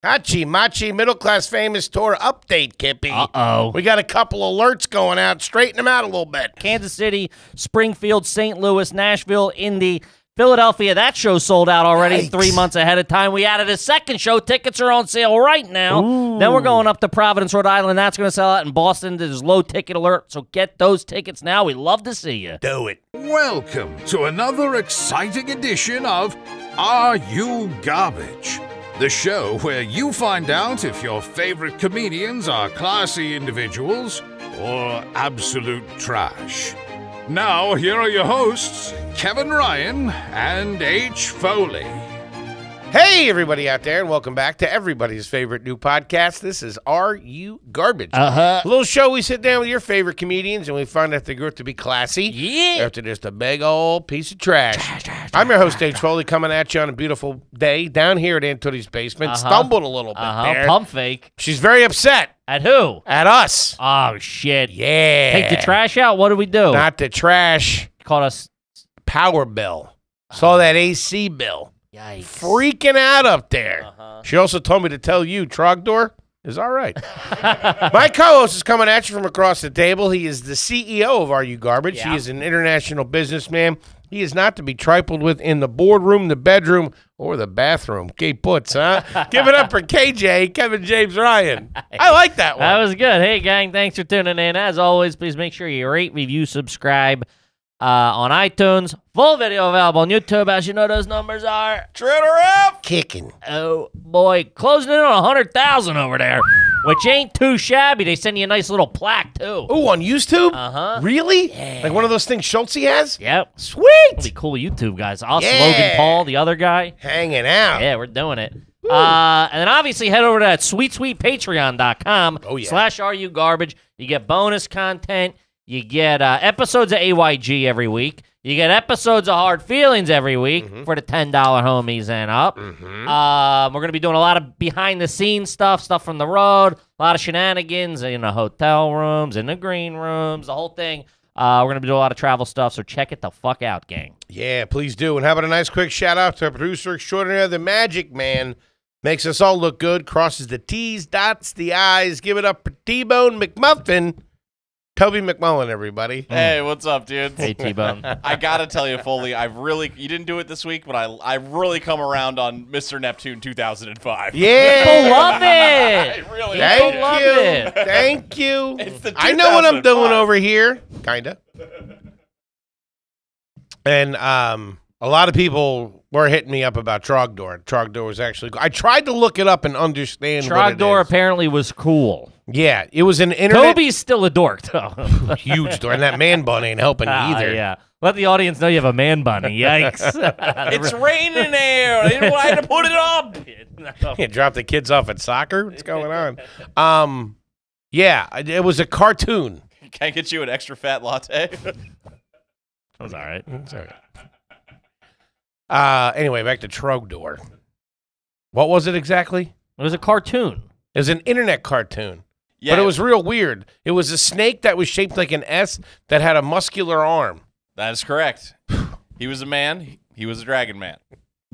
Hachi Machi Middle Class Famous Tour update, Kippy. Uh-oh. We got a couple alerts going out. Straighten them out a little bit. Kansas City, Springfield, St. Louis, Nashville, Indy, Philadelphia. That show sold out already 3 months ahead of time. We added a second show. Tickets are on sale right now. Ooh. Then we're going up to Providence, Rhode Island. That's going to sell out. In Boston, there's low ticket alert. So get those tickets now. We'd love to see you. Do it. Welcome to another exciting edition of Are You Garbage? The show where you find out if your favorite comedians are classy individuals or absolute trash. Now, here are your hosts, Kevin Ryan and H. Foley. Hey, everybody out there, and welcome back to everybody's favorite new podcast. This is Are You Garbage? A little show we sit down with your favorite comedians, and we find out they grew up to be classy. Yeah. After just a big old piece of trash. I'm your host, H. Foley, coming at you on a beautiful day down here at Aunt Tootie's basement. Stumbled a little bit there. Pump fake. She's very upset. At who? At us. Oh, shit. Yeah. Take the trash out? What do we do? Not the trash. Called us. Power bill. Saw that AC bill. Yikes. Freaking out up there. She also told me to tell you Trogdor is all right. My co-host is coming at you from across the table. He is the CEO of Are You Garbage? Yeah. He is an international businessman. He is not to be trifled with in the boardroom, the bedroom, or the bathroom. Gay puts, huh? Give it up for KJ, Kevin James Ryan. I like that one. That was good. Hey, gang, thanks for tuning in. As always, please make sure you rate, review, subscribe on iTunes. Full video available on YouTube. As you know, those numbers are Kicking. oh boy, closing in on 100,000 over there, which ain't too shabby. They send you a nice little plaque too. Oh, on YouTube? Uh-huh. Really? Yeah. Like one of those things Schultze has? Yep. Sweet. Pretty cool YouTube guys. Us, Yeah. Logan Paul, the other guy. Hanging out. Yeah, we're doing it. And then obviously head over to that sweet patreon.com Oh, yeah. /RUGarbage. You get bonus content. You get episodes of AYG every week. You get episodes of Hard Feelings every week for the $10 homies and up. We're going to be doing a lot of behind-the-scenes stuff from the road, a lot of shenanigans in the hotel rooms, in the green rooms, the whole thing. We're going to be doing a lot of travel stuff, so check it the fuck out, gang. Yeah, please do. And how about a nice quick shout-out to our producer extraordinaire, the Magic Man. Makes us all look good, crosses the T's, dots the I's. Give it up for T-Bone McMuffin. Toby McMullen, everybody. Hey, what's up, dude? Hey, T-Bone. I gotta tell you, Foley, you didn't do it this week, but I've really come around on Mr. Neptune 2005. Yeah. People love it. I really Thank People love you. it. Thank you. It's the I know what I'm doing 2005. over here. Kinda. And a lot of people were hitting me up about Trogdor. Trogdor was actually I tried to look it up and understand what it Trogdor is. apparently was cool. Yeah, it was an internet Toby's still a dork, though. huge door, and that man bun ain't helping either. Yeah. Let the audience know you have a man bunny. Yikes. It's raining there. I didn't want to put it up. Yeah, drop the kids off at soccer. What's going on? Yeah, it was a cartoon. Can I get you an extra fat latte? That was all right. It's all right. Anyway, back to Trogdor. What was it exactly? It was a cartoon. It was an internet cartoon. Yeah, But it was real weird. It was a snake that was shaped like an S that had a muscular arm. That is correct. He was a man. He was a dragon man.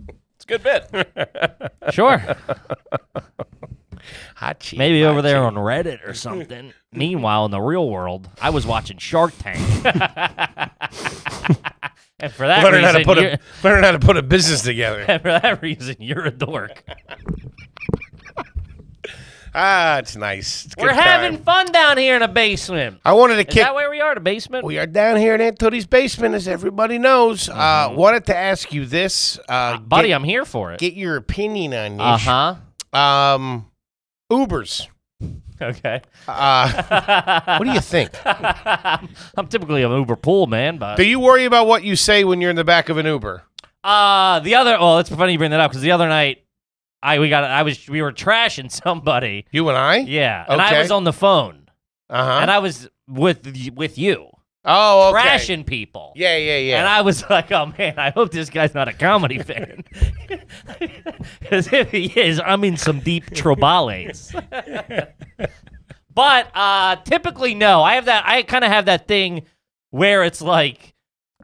It's a good bit. Sure. Hachi, Maybe over there hachi. on Reddit or something. Meanwhile, in the real world, I was watching Shark Tank. And for that Learning reason, how to put a business together. and for that reason, you're a dork. It's nice. It's a We're good having time. fun down here in a basement. I wanted to Is kick. that where we are, the basement? We are down here in Aunt Tootie's basement, as everybody knows. Wanted to ask you this, Buddy, I'm here for it. Get your opinion on this. Uh-huh. Ubers. Okay. What do you think? I'm typically an Uber pool man, but Do you worry about what you say when you're in the back of an Uber? it's funny you bring that up because the other night we were trashing somebody. You and I? Yeah. And I Okay. was on the phone. Uh-huh. And I was with you. Oh, okay. Trashing people. Yeah. And I was like, oh man, I hope this guy's not a comedy fan. Because if he is, I'm in some deep trobales. But typically, no. I kind of have that thing where it's like,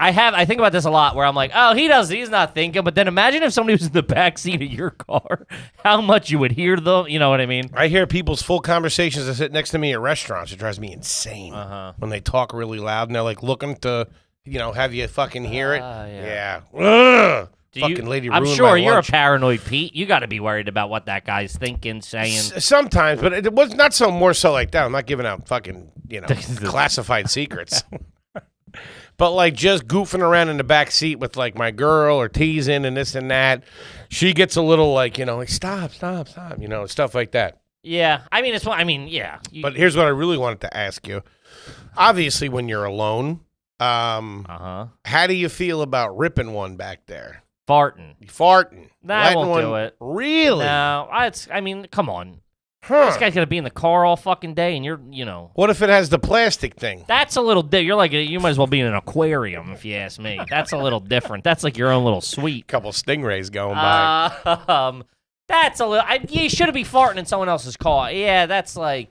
I think about this a lot where I'm like, oh, he's not thinking. But then imagine if somebody was in the back seat of your car, how much you would hear them. You know what I mean? I hear people's full conversations that sit next to me at restaurants. It drives me insane when they talk really loud and they're like looking to, have you fucking hear it. Yeah. Ugh. Fucking lady I'm ruined sure my you're lunch. a paranoid Pete. You got to be worried about what that guy's thinking, saying. Sometimes, but it was not more so like that. I'm not giving out fucking, classified secrets. But like just goofing around in the back seat with like my girl or teasing and this and that, she gets a little like stop, stuff like that. Yeah, yeah. But here's what I really wanted to ask you. Obviously, when you're alone, how do you feel about ripping one back there? Farting. Nah, I Letting won't do it. Really? No, come on. This guy's gonna be in the car all fucking day, and you're. What if it has the plastic thing? That's a little. You're like you might as well be in an aquarium, if you ask me. That's a little different. That's like your own little suite. Couple stingrays going by. That's a little. You shouldn't be farting in someone else's car. Yeah, that's a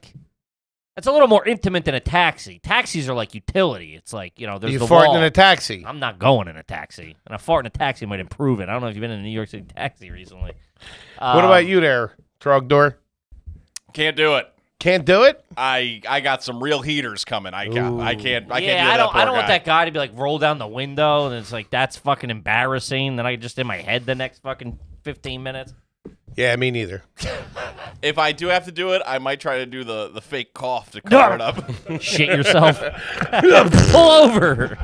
little more intimate than a taxi. Taxis are like utility. It's like there's you the farting wall. in a taxi? I'm not going in a taxi, and a fart in a taxi might improve it. I don't know if you've been in a New York City taxi recently. What about you there, Trogdor? Can't do it. Can't do it? I got some real heaters coming. I can't. I can't do that. I don't want that guy to be like roll down the window, and it's like that's fucking embarrassing. Then I just in my head the next fucking 15 minutes. Yeah, me neither. If I do have to do it, I might try to do the fake cough to cover it up. Shit yourself. Pull over.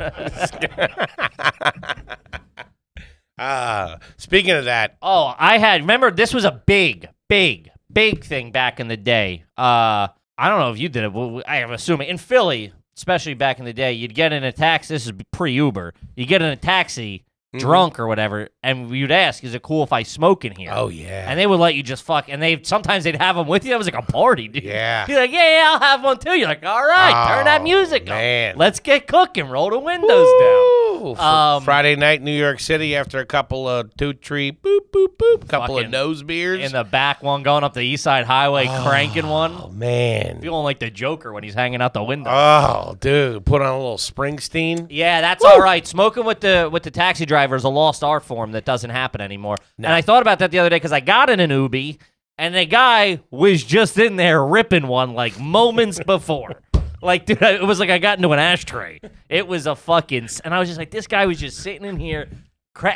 Speaking of that. Oh, remember this was a big thing back in the day. I don't know if you did it. I am assuming in Philly, especially back in the day, you'd get in a taxi. This is pre-Uber. You get in a taxi, drunk or whatever, and you'd ask, "Is it cool if I smoke in here?" Oh yeah. And they would let you just fuck. And sometimes they'd have them with you. It was like a party, dude. Yeah. You're like, yeah, I'll have one too. You're like, all right, turn that music man. up. Let's get cooking. Roll the windows down. Friday night, New York City, after a couple of two-tree, boop, boop, boop, couple of nose beers. In the back one going up the East Side Highway, cranking one. Oh, man. Feeling like the Joker when he's hanging out the window. Oh, dude. Put on a little Springsteen. Yeah, that's all right. Smoking with the taxi driver is a lost art form that doesn't happen anymore. No. And I thought about that the other day because I got in an Ubi, and the guy was just in there ripping one like moments before. Like, dude, it was like I got into an ashtray. It was a fucking... And I was just like, this guy was just sitting in here.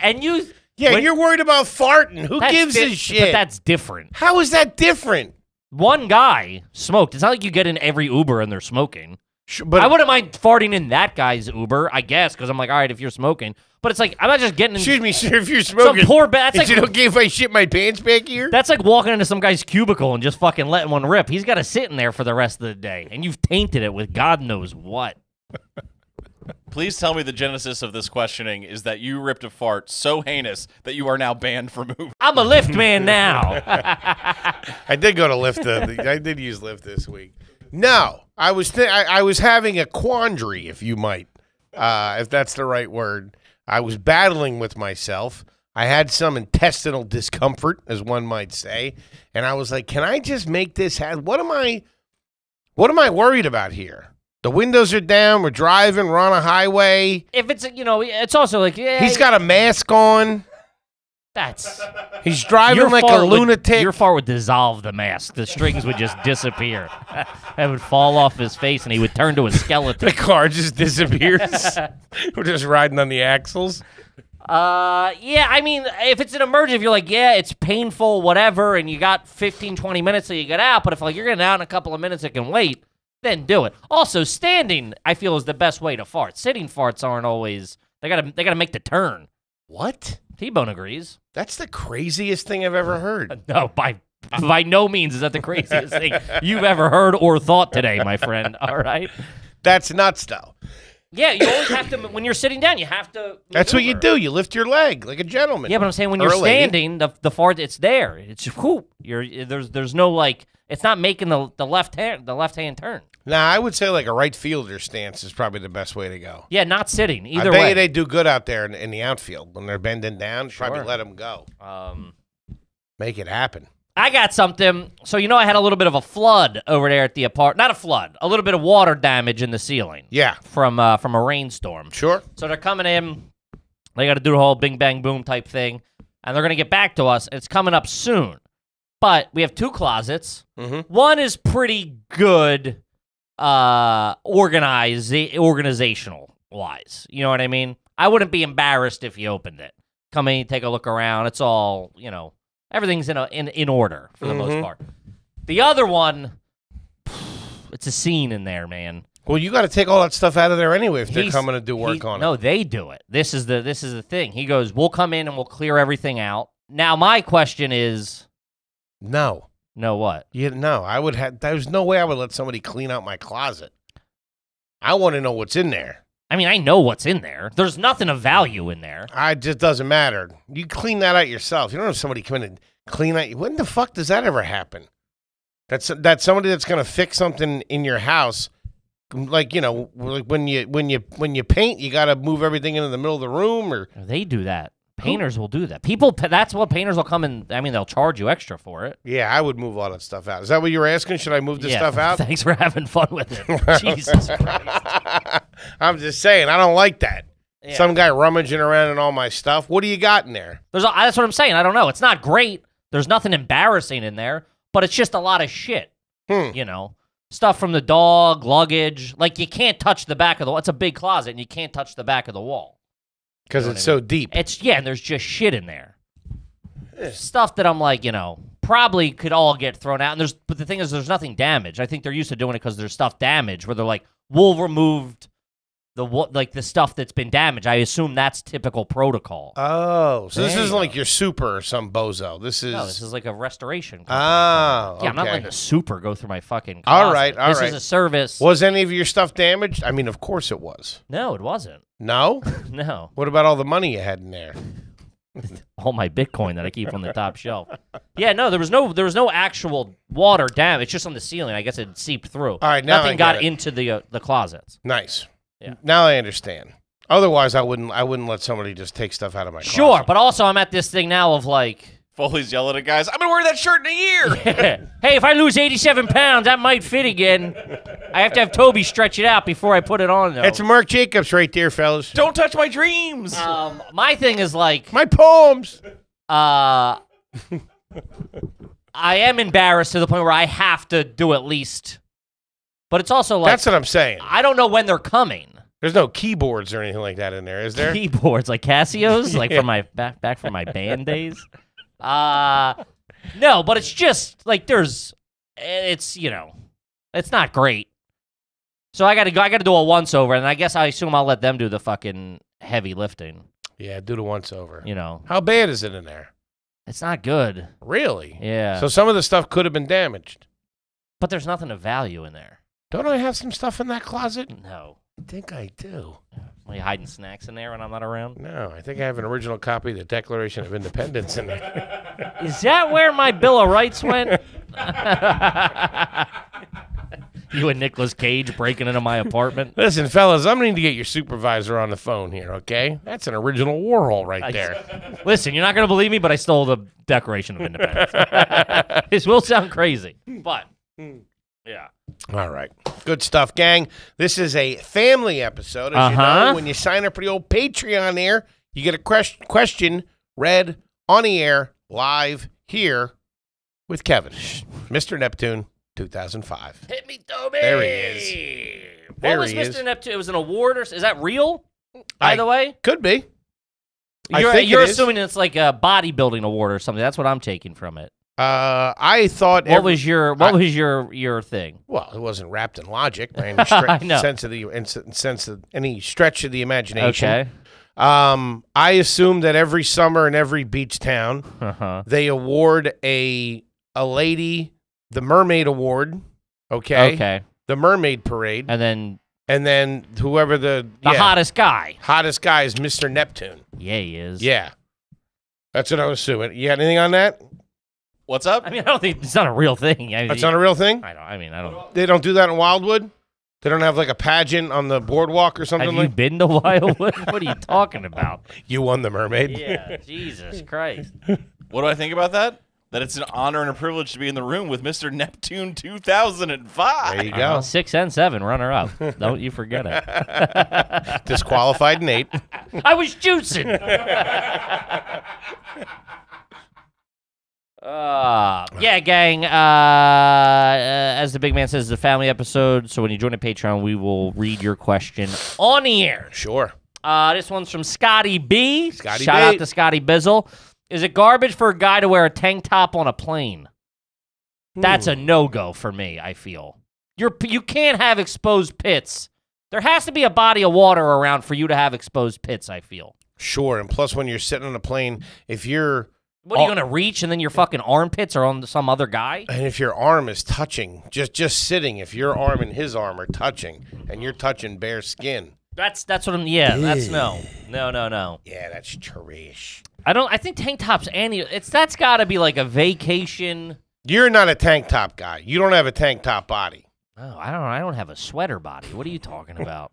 And you... Yeah, you're worried about farting. Who gives a shit? But that's different. How is that different? One guy smoked. It's not like you get in every Uber and they're smoking. But I wouldn't mind farting in that guy's Uber, I guess, because I'm like, all right, if you're smoking. But it's like, I'm not just getting in... Excuse me, sir, if you're smoking... Some poor... That's is like, it okay if I shit my pants back here? That's like walking into some guy's cubicle and just fucking letting one rip. He's got to sit in there for the rest of the day, and you've tainted it with God knows what. Please tell me the genesis of this questioning is that you ripped a fart so heinous that you are now banned from Uber. I'm a Lyft man now. I did go to Lyft. I did use Lyft this week. No, I was having a quandary, if you might, if that's the right word. I was battling with myself. I had some intestinal discomfort, as one might say, and I was like, "Can I just make this happen? What am I worried about here? The windows are down. We're driving. We're on a highway. If it's it's also like he's got a mask on. He's driving like a lunatic. Your fart would dissolve the mask. The strings would just disappear. It would fall off his face, and he would turn to a skeleton. The car just disappears. We're just riding on the axles. Yeah, I mean, if it's an emergency, if you're like, yeah, it's painful, whatever, and you got 15, 20 minutes till you get out, but if like you're getting out in a couple of minutes, it can wait, then do it. Also, standing, I feel, is the best way to fart. Sitting farts aren't always, they gotta make the turn. What? T-Bone agrees. That's the craziest thing I've ever heard. No, by no means is that the craziest thing you've ever heard or thought today, my friend. All right? That's nuts, though. Yeah, you always have to, when you're sitting down, you have to maneuver. That's what you do. You lift your leg like a gentleman. Yeah, but I'm saying when you're standing, the fart, it's there. It's whoop. There's no like, it's not making the left hand turn. Nah, I would say like a right fielder stance is probably the best way to go. Yeah, not sitting. Either I bet way. you they do good out there in the outfield when they're bending down. Sure. Probably let them go. Make it happen. I got something. So, I had a little bit of a flood over there at the apartment. Not a flood, a little bit of water damage in the ceiling. Yeah. From a rainstorm. Sure. So they're coming in. They got to do the whole bing, bang, boom type thing. And they're going to get back to us. It's coming up soon. But we have 2 closets. Mm-hmm. One is pretty good organizational-wise. You know what I mean? I wouldn't be embarrassed if you opened it. Come in, take a look around. It's all, everything's in order for the most part. The other one, it's a scene in there, man. Well, you got to take all that stuff out of there anyway if they're coming to do work on it. No, they do it. This is the thing. He goes, we'll come in and we'll clear everything out. Now, my question is... No. No what? No, I would have... There's no way I would let somebody clean out my closet. I want to know what's in there. I mean, I know what's in there. There's nothing of value in there. It just doesn't matter. You clean that out yourself. You don't have somebody come in and clean out... When the fuck does that ever happen? That's somebody that's going to fix something in your house... Like, like when you paint, you got to move everything into the middle of the room, or they do that. Painters will do that. That's what painters will come in. I mean, they'll charge you extra for it. Yeah, I would move all that stuff out. Is that what you were asking? Should I move this stuff out? Thanks for having fun with it. Jesus Christ. I'm just saying, I don't like that. Yeah. Some guy rummaging around in all my stuff. What do you got in there? That's what I'm saying. I don't know. It's not great. There's nothing embarrassing in there, but it's just a lot of shit. Stuff from the dog, luggage. Like, you can't touch the back of the wall. It's a big closet, and you can't touch the back of the wall. Because it's so deep. And there's just shit in there. Stuff that I'm like, probably could all get thrown out. But the thing is, there's nothing damaged. I think they're used to doing it because there's stuff damaged, where they're like, we'll remove the stuff that's been damaged. I assume that's typical protocol. Oh, so this isn't like your super or some bozo. This is like a restoration company. Oh, okay. Yeah, I'm not letting a super go through my fucking closet. All right. This is a service. Was any of your stuff damaged? I mean, of course it was. No, it wasn't. No? No. What about all the money you had in there? All my Bitcoin that I keep on the top shelf. Yeah, no, there was no actual water damage. It's just on the ceiling. I guess it seeped through. All right, now nothing got into the closets. Nice. Yeah. Now I understand. Otherwise, I wouldn't let somebody just take stuff out of my closet. Sure, but also I'm at this thing now of like... Foley's yelling at guys, I've been wearing that shirt in a year. Hey, if I lose 87 pounds, that might fit again. I have to have Toby stretch it out before I put it on, though. That's Mark Jacobs right there, fellas. Don't touch my dreams. My thing is like... My poems. I am embarrassed to the point where I have to do at least... But it's also like... That's what I'm saying. I don't know when they're coming. There's no keyboards or anything like that in there, is there? Keyboards, like Casios? Like from my back from my band days? No, but it's just, like, it's not great. So I gotta do a once-over, and I assume I'll let them do the fucking heavy lifting. Yeah, do the once-over. How bad is it in there? It's not good. Really? Yeah. So some of the stuff could have been damaged. But there's nothing of value in there. Don't I have some stuff in that closet? No. I think I do. Are you hiding snacks in there when I'm not around? No, I think I have an original copy of the Declaration of Independence in there. Is that where my Bill of Rights went? You and Nicolas Cage breaking into my apartment? Listen, fellas, I'm going to get your supervisor on the phone here, okay? That's an original Warhol right there. Listen, you're not going to believe me, but I stole the Declaration of Independence. This will sound crazy, but yeah. All right. Good stuff, gang. This is a family episode. As you know, when you sign up for the old Patreon there, you get a question read on the air live here with Kevin. Mr. Neptune 2005. Hit me, Toby. There he is. What was Mr. Neptune? It was an award, or is that real? By the way, could be. You're assuming it's like a bodybuilding award or something. That's what I'm taking from it. I thought. What was your thing? Well, it wasn't wrapped in logic by any sense of any stretch of the imagination. Okay. I assume that every summer in every beach town, they award a lady the Mermaid Award. Okay. Okay. The Mermaid Parade, and then whoever the hottest guy is Mr. Neptune. Yeah, he is. Yeah, that's what I was assuming. You got anything on that? What's up? I mean, I don't think it's not a real thing. It's not a real thing? I don't. They don't do that in Wildwood? They don't have like a pageant on the boardwalk or something? Have you been to Wildwood? What are you talking about? You won the Mermaid. Yeah, Jesus Christ. What do I think about that? that it's an honor and a privilege to be in the room with Mr. Neptune 2005. There you go. 6 and 7 runner up. Don't you forget it. Disqualified Nate. I was juicing. Yeah, gang. As the big man says, it's a family episode. So when you join the Patreon, we will read your question on the air. Sure. This one's from Scotty B. Scotty Shout B. out to Scotty Bizzle. Is it garbage for a guy to wear a tank top on a plane? That's a no-go for me, I feel. You can't have exposed pits. There has to be a body of water around for you to have exposed pits, I feel. Sure. And plus, when you're sitting on a plane, if you're... What, are you going to reach and then your fucking armpits are on some other guy? And if your arm is touching, just sitting, if your arm and his arm are touching, and you're touching bare skin. That's what I'm... Yeah, that's no. No. Yeah, that's trash. I think tank tops, that's got to be like a vacation... You're not a tank top guy. You don't have a tank top body. Oh, I don't have a sweater body. What are you talking about?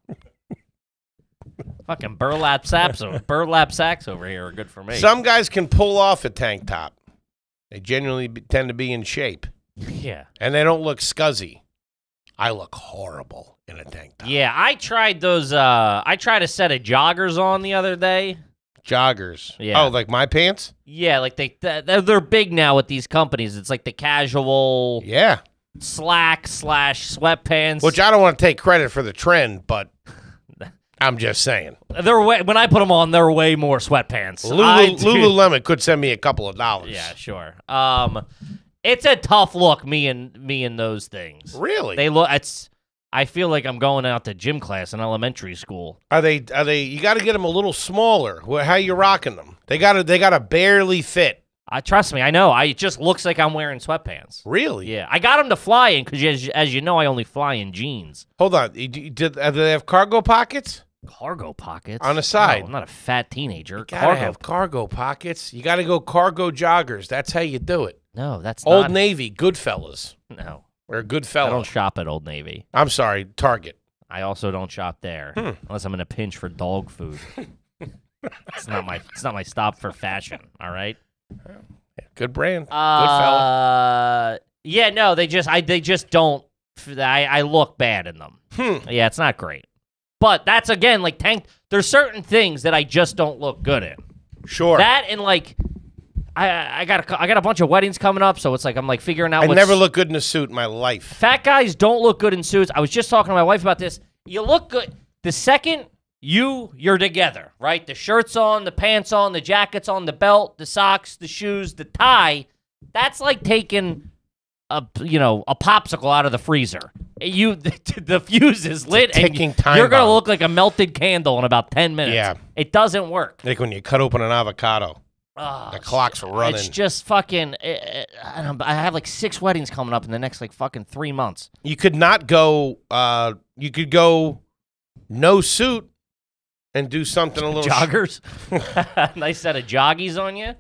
Fucking burlap sacks over here are good for me. Some guys can pull off a tank top. They genuinely tend to be in shape. Yeah. And they don't look scuzzy. I look horrible in a tank top. Yeah, I tried those. I tried a set of joggers on the other day. Joggers. Yeah. Oh, like my pants? Yeah, like they're big now with these companies. It's like the casual Yeah. slack / sweatpants. Which I don't want to take credit for the trend, but I'm just saying. When I put them on, they're way more sweatpants. Lululemon could send me a couple of dollars. Yeah, sure. It's a tough look. Me and those things. Really? They look. I feel like I'm going out to gym class in elementary school. Are they? You got to get them a little smaller. How you rocking them? They gotta barely fit. Trust me, I know. It just looks like I'm wearing sweatpants. Really? Yeah, I got them to fly in because, as you know, I only fly in jeans. Hold on. Do they have cargo pockets? Cargo pockets on the side. No, I'm not a fat teenager. You gotta have cargo pockets. You gotta go cargo joggers. That's how you do it. No, that's Old Navy, Goodfellas. No, we're a good fella. I don't shop at Old Navy. I'm sorry, Target. I also don't shop there unless I'm in a pinch for dog food. It's not my stop for fashion. All right. Good brand. Good fella. Yeah, no, they just don't. I look bad in them. Yeah, it's not great. But that's again like there's certain things that I just don't look good in. Sure. That and like I got a bunch of weddings coming up, so it's like I'm like figuring out. I never look good in a suit in my life. Fat guys don't look good in suits. I was just talking to my wife about this. You look good the second you're together, right? The shirt's on, the pants on, the jacket's on, the belt, the socks, the shoes, the tie. That's like taking a popsicle out of the freezer. The fuse is lit, and you're gonna look like a melted candle in about 10 minutes. Yeah, it doesn't work. Like when you cut open an avocado. The clock's running. It's just fucking. I have like 6 weddings coming up in the next like fucking 3 months. You could not go. You could go no suit and do something a little joggers. Nice set of joggies on you.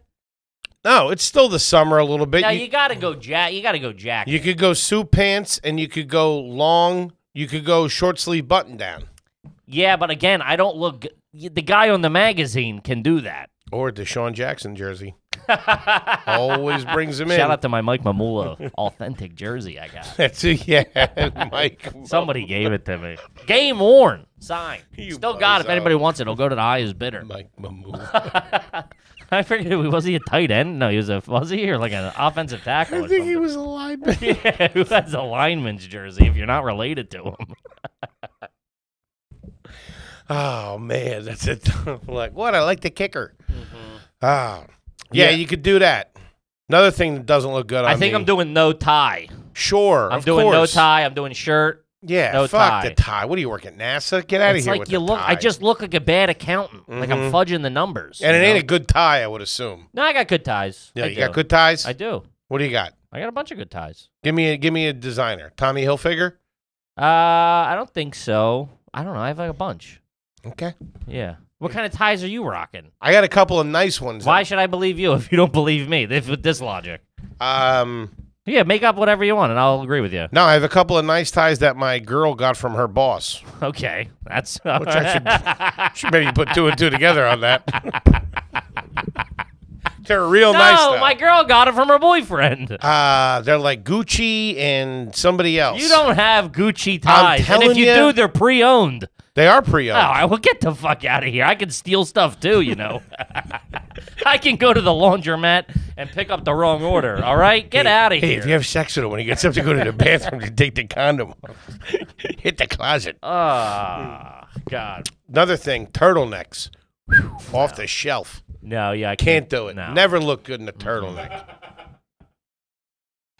No, it's still the summer a little bit. No, you gotta go jacket. You could go suit pants, and you could go long. You could go short sleeve button down. Yeah, but again, I don't look. The guy on the magazine can do that. Or Deshaun Jackson jersey. Always brings him in. Shout out to my Mike Mamula authentic jersey I got. That's Mike. Somebody gave it to me. Game worn. Signed. Still got it. If anybody wants it, it'll go to the highest bidder. Mike Mamula. I figured, was he a tight end? No, was he or like an offensive tackle? I think he was a lineman. Yeah, who has a lineman's jersey if you're not related to him? Oh man, that's it. Like what? I like the kicker. Mm-hmm. Yeah, you could do that. Another thing that doesn't look good on me. I think I'm doing no tie. Sure, I'm doing no tie. I'm doing shirt. Yeah, no fuck tie. the tie. What are you working NASA? Get out of here like with you the look. tie. I just look like a bad accountant. Like I'm fudging the numbers. And it ain't a good tie, I would assume. No, I got good ties. Yeah, you got good ties? I do. What do you got? I got a bunch of good ties. Give me a designer. Tommy Hilfiger? I don't think so. I don't know. I have like a bunch. Okay. Yeah. What kind of ties are you rocking? I got a couple of nice ones. Why should I believe you if you don't believe me? With this logic. Yeah, make up whatever you want, and I'll agree with you. No, I have a couple of nice ties that my girl got from her boss. Okay, that's. Which I should maybe put 2 and 2 together on that. They're real nice, though. No, my girl got it from her boyfriend. They're like Gucci and somebody else. You don't have Gucci ties. And telling if you you- do, they're pre-owned. They are pre-owned. All right, well, get the fuck out of here. I can steal stuff, too, you know. I can go to the laundromat and pick up the wrong order, all right? Get out of Hey, here. if you have sex with him when he gets up to go to the bathroom, you take the condom off. Hit the closet. Ah, God. Another thing, turtlenecks. Off the shelf. No, yeah, I Can't do it. No. Never look good in a turtleneck.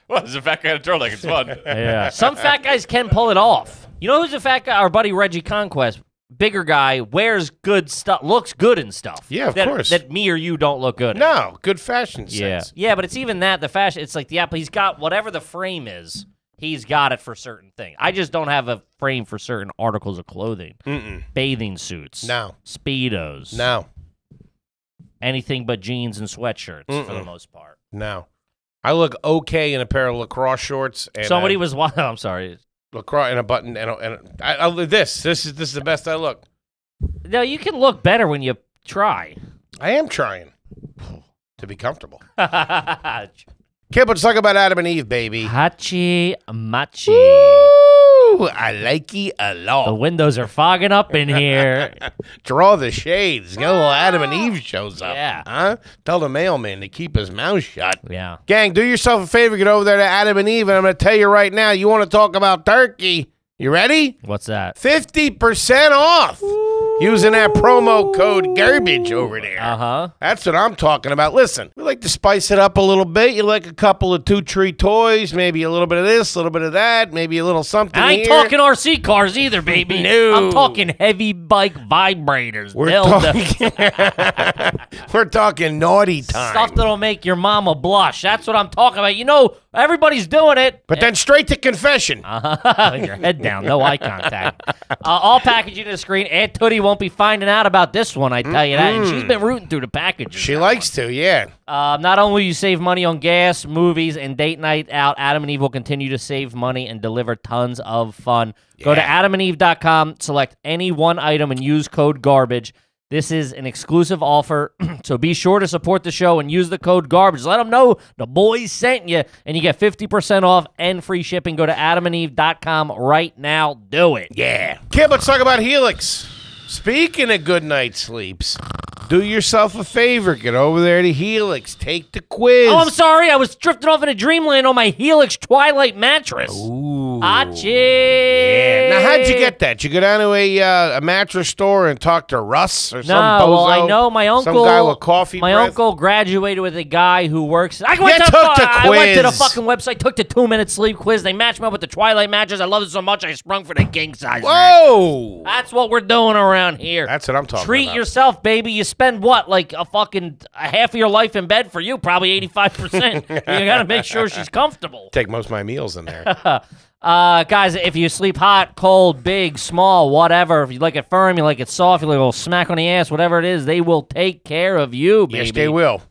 Well, there's a fat guy in a turtleneck. It's fun. Yeah. Some fat guys can pull it off. You know who's a fat guy? Our buddy Reggie Conquest. Bigger guy, wears good stuff, looks good in stuff. Yeah, of course. That me or you don't look good in. No, good fashion Yeah. sense. Yeah, but it's even that, the fashion, it's like the Apple, he's got whatever the frame is, he's got it for certain things. I just don't have a frame for certain articles of clothing. Bathing suits. No. Speedos. No. Anything but jeans and sweatshirts for the most part. No. I look okay in a pair of lacrosse shorts. And Somebody was, I'm sorry. lacrosse and a button and this is the best I look. No, you can look better when you try. I am trying to be comfortable. Okay, let's talk about Adam and Eve, baby. Hachi machi. Ooh, I like it a lot. The windows are fogging up in here. Draw the shades. Get a little Adam and Eve shows up. Yeah. Huh? Tell the mailman to keep his mouth shut. Yeah. Gang, do yourself a favor. Get over there to Adam and Eve, and I'm going to tell you right now, you want to talk about turkey. You ready? What's that? 50% off. Using that promo code garbage over there. Uh-huh. That's what I'm talking about. Listen, we like to spice it up a little bit. You like a couple of two-tree toys, maybe a little bit of this, a little bit of that, maybe a little something I ain't here. talking RC cars either, baby. No. I'm talking heavy bike vibrators. We're dildos. We're talking naughty time. Stuff that'll make your mama blush. That's what I'm talking about. You know, everybody's doing it. But then straight to confession. With your head down, no eye contact. All packaging to the screen. Aunt Tootie won't be finding out about this one, I tell you that. And she's been rooting through the packages. She likes to, yeah. Not only will you save money on gas, movies, and date night out, Adam and Eve will continue to save money and deliver tons of fun. Go to adamandeve.com, select any one item, and use code GARBAGE. This is an exclusive offer, so be sure to support the show and use the code GARBAGE. Let them know the boys sent you, and you get 50% off and free shipping. Go to adamandeve.com right now. Do it. Yeah. Kid, let's talk about Helix. Speaking of good night sleeps, do yourself a favor. Get over there to Helix. Take the quiz. Oh, I'm sorry. I was drifting off into dreamland on my Helix Twilight mattress. Ooh. Achoo. Yeah. Now, how'd you get that? You go down to a mattress store and talk to Russ or some bozo? Well, I know my uncle. Some guy with coffee My breath? uncle graduated with a guy who works. I took the I went to the quiz. fucking website, took the 2-minute sleep quiz. They matched me up with the Twilight mattress. I love it so much I sprung for the king size. Whoa. That's what we're doing around here. That's what I'm talking Treat about. yourself, baby. You spend what, like a half of your life in bed? For you, probably 85%. You got to make sure she's comfortable. Take most of my meals in there. Guys, if you sleep hot, cold, big, small, whatever, if you like it firm, you like it soft, you like a little smack on the ass, whatever it is, they will take care of you, baby. Yes, they will.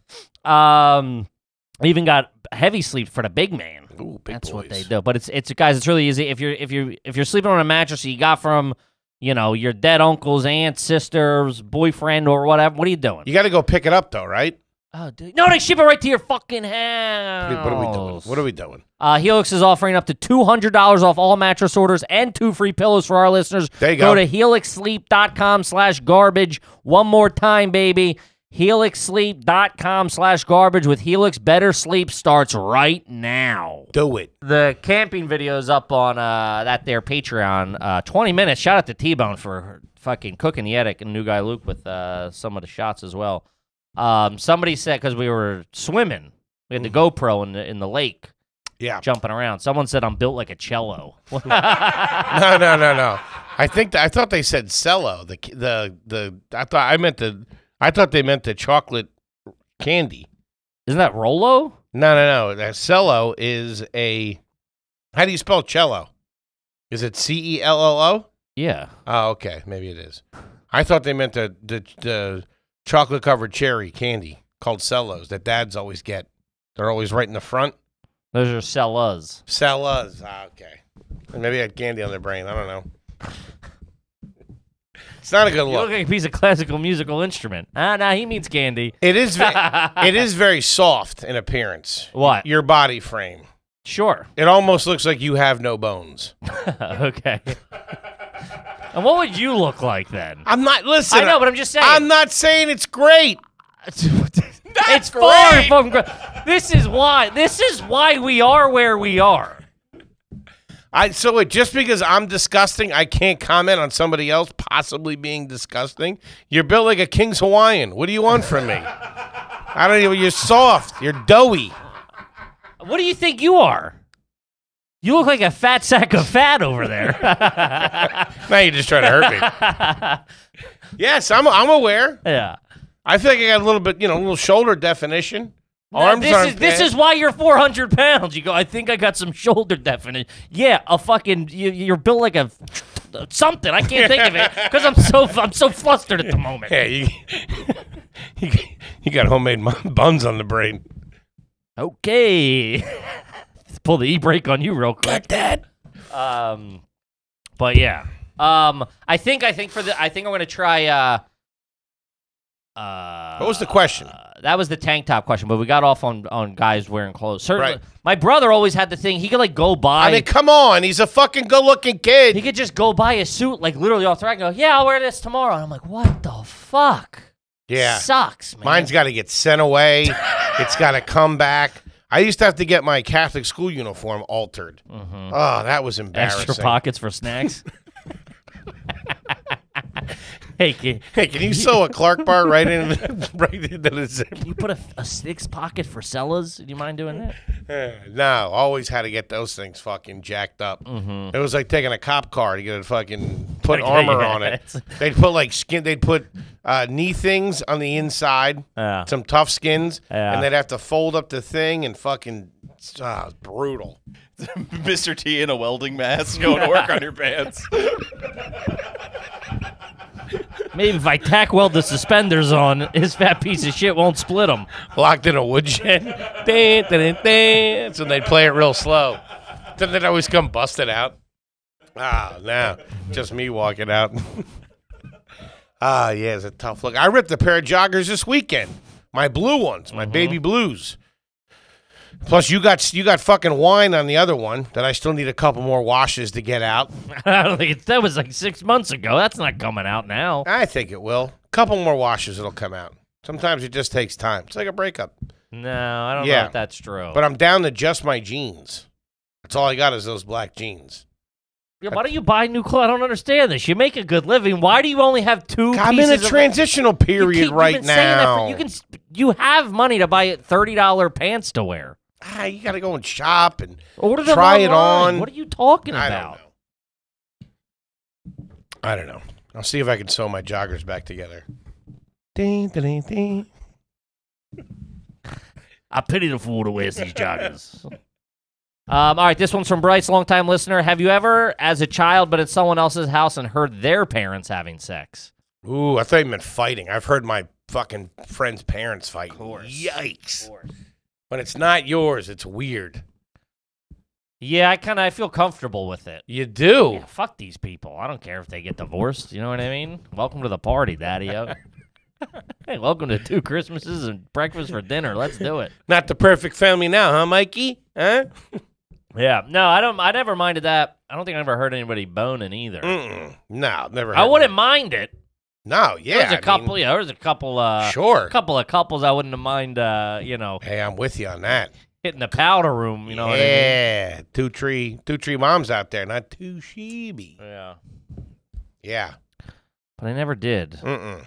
Even got heavy sleep for the big man. Ooh, big That's what boys. they do. But it's guys, it's really easy. If you're sleeping on a mattress you got from, your dead uncles, aunts, sisters, boyfriend, or whatever, what are you doing? You got to go pick it up, though, right? Oh, dude. No, they ship it right to your fucking house. What are we doing? What are we doing? Helix is offering up to $200 off all mattress orders and 2 free pillows for our listeners. There you go. Go to helixsleep.com/garbage. One more time, baby. helixsleep.com/garbage with Helix. Better sleep starts right now. Do it. The camping video is up on that there Patreon. 20 minutes. Shout out to T-Bone for fucking cooking the attic and new guy Luke with some of the shots as well. Somebody said, because we were swimming, we had the GoPro in the lake. Yeah. Jumping around. Someone said I'm built like a cello. No. I thought they said Celo. I thought they meant the chocolate candy. Isn't that Rolo? No. That Celo is a. How do you spell cello? Is it CELLO? Yeah. Oh, okay. Maybe it is. I thought they meant the chocolate covered cherry candy called Celos that dads always get. They're always right in the front. Those are cellas. Celos. Ah, okay. Maybe I had candy on their brain. I don't know. It's not a good You look. look like a piece of classical musical instrument. Nah, he means candy. It is very soft in appearance. What? Your body frame. Sure. It almost looks like you have no bones. Okay. And what would you look like then? I'm not, listen. I know, but I'm just saying. I'm not saying it's great. It's far from great. This is why we are where we are. Just because I'm disgusting, I can't comment on somebody else possibly being disgusting. You're built like a King's Hawaiian. What do you want from me? I don't even. You're soft. You're doughy. What do you think you are? You look like a fat sack of fat over there. Now you're just trying to hurt me. Yes, I'm aware. Yeah. I feel like I got a little bit, a little shoulder definition. Arms this is why you're 400 pounds. You go, I think I got some shoulder definition. Yeah, a fucking, you're built like a something. I can't think of it because I'm so flustered at the moment. Yeah, you got homemade buns on the brain. Okay. Let's pull the e-brake on you real quick. Dad. But yeah. I think I'm gonna try What was the question? That was the tank top question, but we got off on guys wearing clothes. Certainly, Right. My brother always had the thing. He could like go buy. I mean, come on. He's a fucking good-looking kid. He could just go buy a suit like literally off the rack and go, yeah, I'll wear this tomorrow. And I'm like, what the fuck? Yeah. Sucks, man. Mine's got to get sent away. It's got to come back. I used to have to get my Catholic school uniform altered. Mm-hmm. Oh, that was embarrassing. Extra pockets for snacks. Hey, can you sew a Clark bar right into the zip? you put a six pocket for Celos? Do you mind doing that? No, always had to get those things fucking jacked up. Mm-hmm. It was like taking a cop car to get it fucking put armor on it. They'd put like they'd put knee things on the inside, some tough skins, and they'd have to fold up the thing and fucking brutal. Mr. T in a welding mask going to work on your pants. Maybe if I tack weld the suspenders on, his fat piece of shit won't split them. Locked in a woodshed. So they'd play it real slow. Then they'd always come busted out. No. Just me walking out. Yeah, it's a tough look. I ripped a pair of joggers this weekend. My blue ones, my baby blues. Plus, you got fucking wine on the other one that I still need a couple more washes to get out. I don't think that was like 6 months ago. That's not coming out now. I think it will. A couple more washes, it'll come out. Sometimes it just takes time. It's like a breakup. No, I don't know if that's true. But I'm down to just my jeans. That's all I got is those black jeans. Yeah, why don't you buy new clothes? I don't understand this. You make a good living. Why do you only have two pieces I'm in a of transitional period right now. You have money to buy $30 pants to wear. You got to go and shop and Order them try it online. on. What are you talking about? I don't know. I'll see if I can sew my joggers back together. Ding, ding, ding. I pity the fool who wears these joggers. All right, this one's from Bryce, longtime listener. Have you ever, as a child, been at someone else's house and heard their parents having sex? Ooh, I thought you meant fighting. I've heard my fucking friends' parents fight. Of course. Yikes. Of course. When it's not yours, it's weird. Yeah, I feel comfortable with it. You do? Yeah, fuck these people. I don't care if they get divorced. You know what I mean? Welcome to the party, Daddy-o. Hey, welcome to 2 Christmases and breakfast for dinner. Let's do it. Not the perfect family now, huh, Mikey? Huh? Yeah. No, I never minded that. I don't think I ever heard anybody boning either. No, never heard I wouldn't that. mind it. No, yeah. There's a couple, there's a couple, sure. A couple of couples I wouldn't have mind, Hey, I'm with you on that. hitting the powder room, you know what I mean? Yeah, two tree moms out there, not too sheeby. Yeah. Yeah. But I never did. Mm-mm.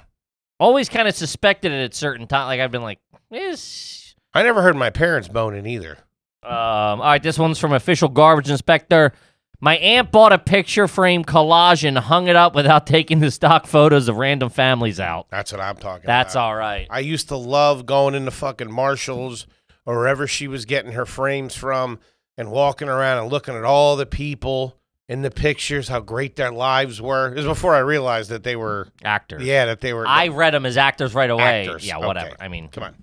Always kind of suspected it at certain times. Like, I've been like, I never heard my parents boning either. All right, this one's from Official Garbage Inspector. My aunt bought a picture frame collage and hung it up without taking the stock photos of random families out. That's what I'm talking about. That's all right. I used to love going into fucking Marshall's or wherever she was getting her frames from and walking around and looking at all the people in the pictures, how great their lives were. It was before I realized that they were actors. Yeah, that they were. I read them as actors right away. Actors. Yeah, whatever. Okay. I mean, come on.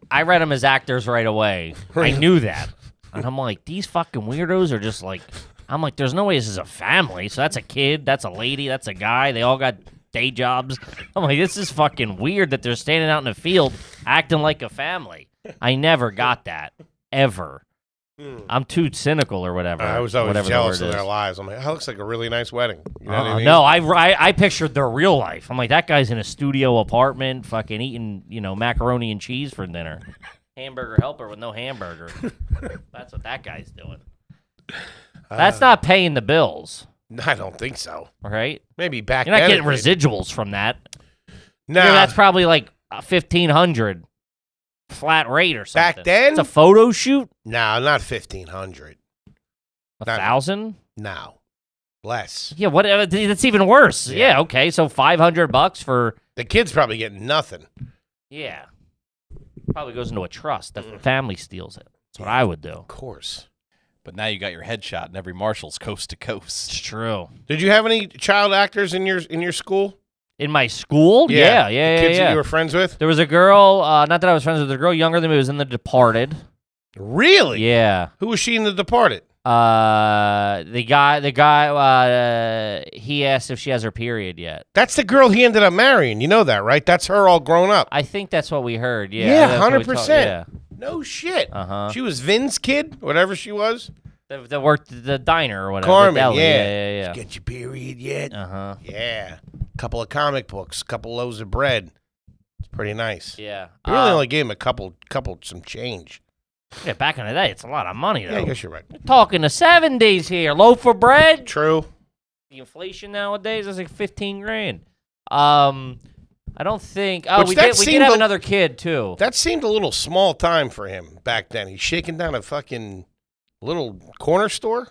I read them as actors right away. I knew that. And I'm like, these fucking weirdos are just like, I'm like, there's no way this is a family. So that's a kid, that's a lady, that's a guy. They all got day jobs. I'm like, this is fucking weird that they're standing out in the field acting like a family. I never got that, ever. I'm too cynical or whatever. I was always whatever jealous the of word their is. lives. I'm like, that looks like a really nice wedding. You know what I mean? No, I pictured their real life. I'm like, that guy's in a studio apartment, fucking eating, macaroni and cheese for dinner. Hamburger helper with no hamburger. That's what that guy's doing. That's not paying the bills, I don't think so. right? Maybe back You're not then getting it did. residuals from that. Nah, That's probably like $1,500 flat rate or something. back then? It's a photo shoot. No, not 1,500. Not- 1,000. No, less. Yeah, whatever. That's even worse. Yeah. Yeah. Okay. So $500 for. The kid's probably getting nothing. Yeah. Probably goes into a trust. The family steals it. That's what I would do. Of course. But now you got your headshot, and every marshal's coast to It's coast. true. Did you have any child actors in your school? In my school? Yeah. The kids that you were friends with? There was a girl, not that I was friends with, a girl younger than me who was in The Departed. Really? Yeah. Who was she in The Departed? The guy, he asked if she has her period yet. That's the girl he ended up marrying. You know that, right? That's her all grown up. I think that's what we heard. Yeah. Yeah, That's what we 100%. Yeah. No shit. Uh-huh. She was Vin's kid, whatever she was. That worked the diner or whatever. Carmen, the deli. yeah. Yeah. Get your period yet? Uh-huh. Yeah. Couple of comic books, couple loaves of bread. It's pretty nice. Yeah. We really only gave him a couple, some change. Yeah, back in the day, it's a lot of money, though. Yeah, I guess you're right. We're talking the 70s here. Loaf of bread. True. The inflation nowadays is like 15 grand. I don't think. Oh, Which we that did seemed have a- another kid too. That seemed a little small time for him back then. He's shaking down a fucking little corner store.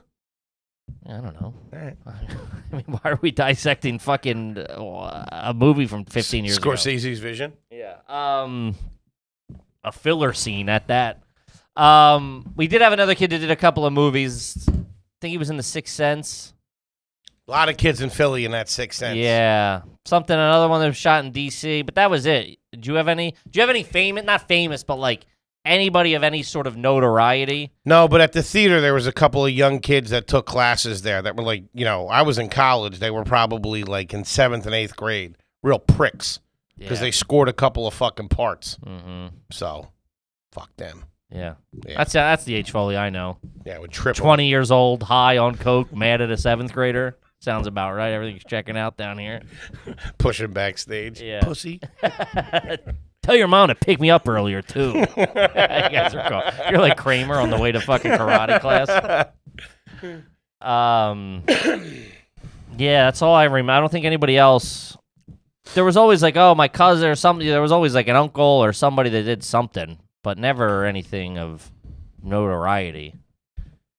I don't know. All right. I mean, why are we dissecting fucking a movie from 15 years ago? Scorsese's vision. Yeah. A filler scene at that. We did have another kid that did a couple of movies. I think he was in The Sixth Sense. A lot of kids in Philly in that Sixth Sense. Yeah. Another one that was shot in D.C., but that was it. Do you have any famous, not famous, but like anybody of any sort of notoriety? No, but at the theater, there was a couple of young kids that took classes there that were like, I was in college. They were probably like in 7th and 8th grade. Real pricks. Because they scored a couple of fucking parts. Mm-hmm. So, fuck them. Yeah. Yeah. That's the H. Foley I know. Yeah, with triple. 20 years old, high on coke, mad at a 7th grader. Sounds about right. Everything's checking out down here. Pushing backstage. Yeah. Pussy. Tell your mom to pick me up earlier, too. You guys are cool. You're like Kramer on the way to fucking karate class. Yeah, that's all I remember. I don't think anybody else. There was always like, my cousin or somebody. There was always like an uncle or somebody that did something, but never anything of notoriety.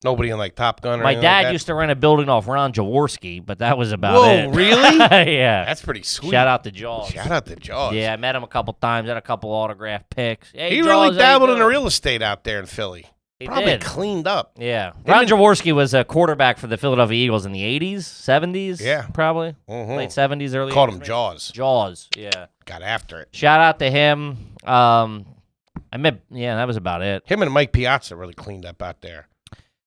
Nobody in like Top Gun or My anything dad like that? used to rent a building off Ron Jaworski, but that was about Whoa, it. really? Yeah. That's pretty sweet. Shout out to Jaws. Shout out to Jaws. Yeah, I met him a couple times, had a couple autograph pics. Hey, He Jaws, really how you dabbled in the doing? real estate out there in Philly. He Probably did. cleaned up. Yeah. Ron Jaworski was a quarterback for the Philadelphia Eagles in the 80s, 70s. Yeah. Probably. Mhm. Late 70s, early 80s. Called him maybe? Jaws. Jaws, yeah. Got after it. Shout out to him. That was about it. Him and Mike Piazza really cleaned up out there.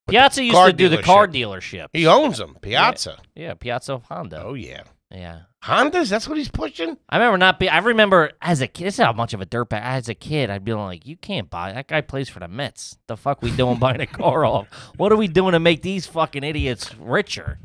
But Piazza used car to do the dealership. car dealership. He owns them. Piazza. Yeah, Piazza Honda. Oh, yeah. Yeah. Hondas? That's what he's pushing? I remember as a kid, this is how much of a dirtbag. As a kid, I'd be like, you can't buy, that guy plays for the Mets. The fuck we doing buying a car off? What are we doing to make these fucking idiots richer?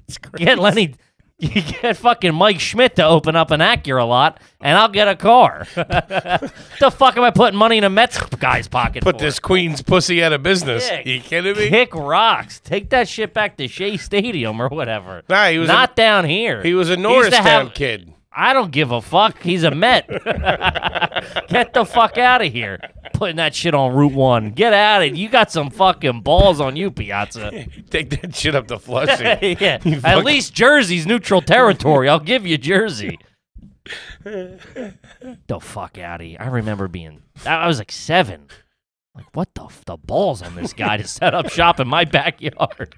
It's crazy. You get fucking Mike Schmidt to open up an Acura lot, and I'll get a car. The fuck am I putting money in a Mets guy's pocket Put for? this queen's pussy out of business. Yeah. You kidding me? Kick rocks. Take that shit back to Shea Stadium or whatever. Nah, he was Not down here. he was a He used Norristown to have- kid. I don't give a fuck. He's a Met. Get the fuck out of here. Putting that shit on Route 1. Get out of it. You got some fucking balls on you, Piazza. Take that shit up to Flushing. Yeah. You At fuck- least Jersey's neutral territory. I'll give you Jersey. The fuck out of here. I remember I was like 7. Like, what the balls on this guy to set up shop in my backyard?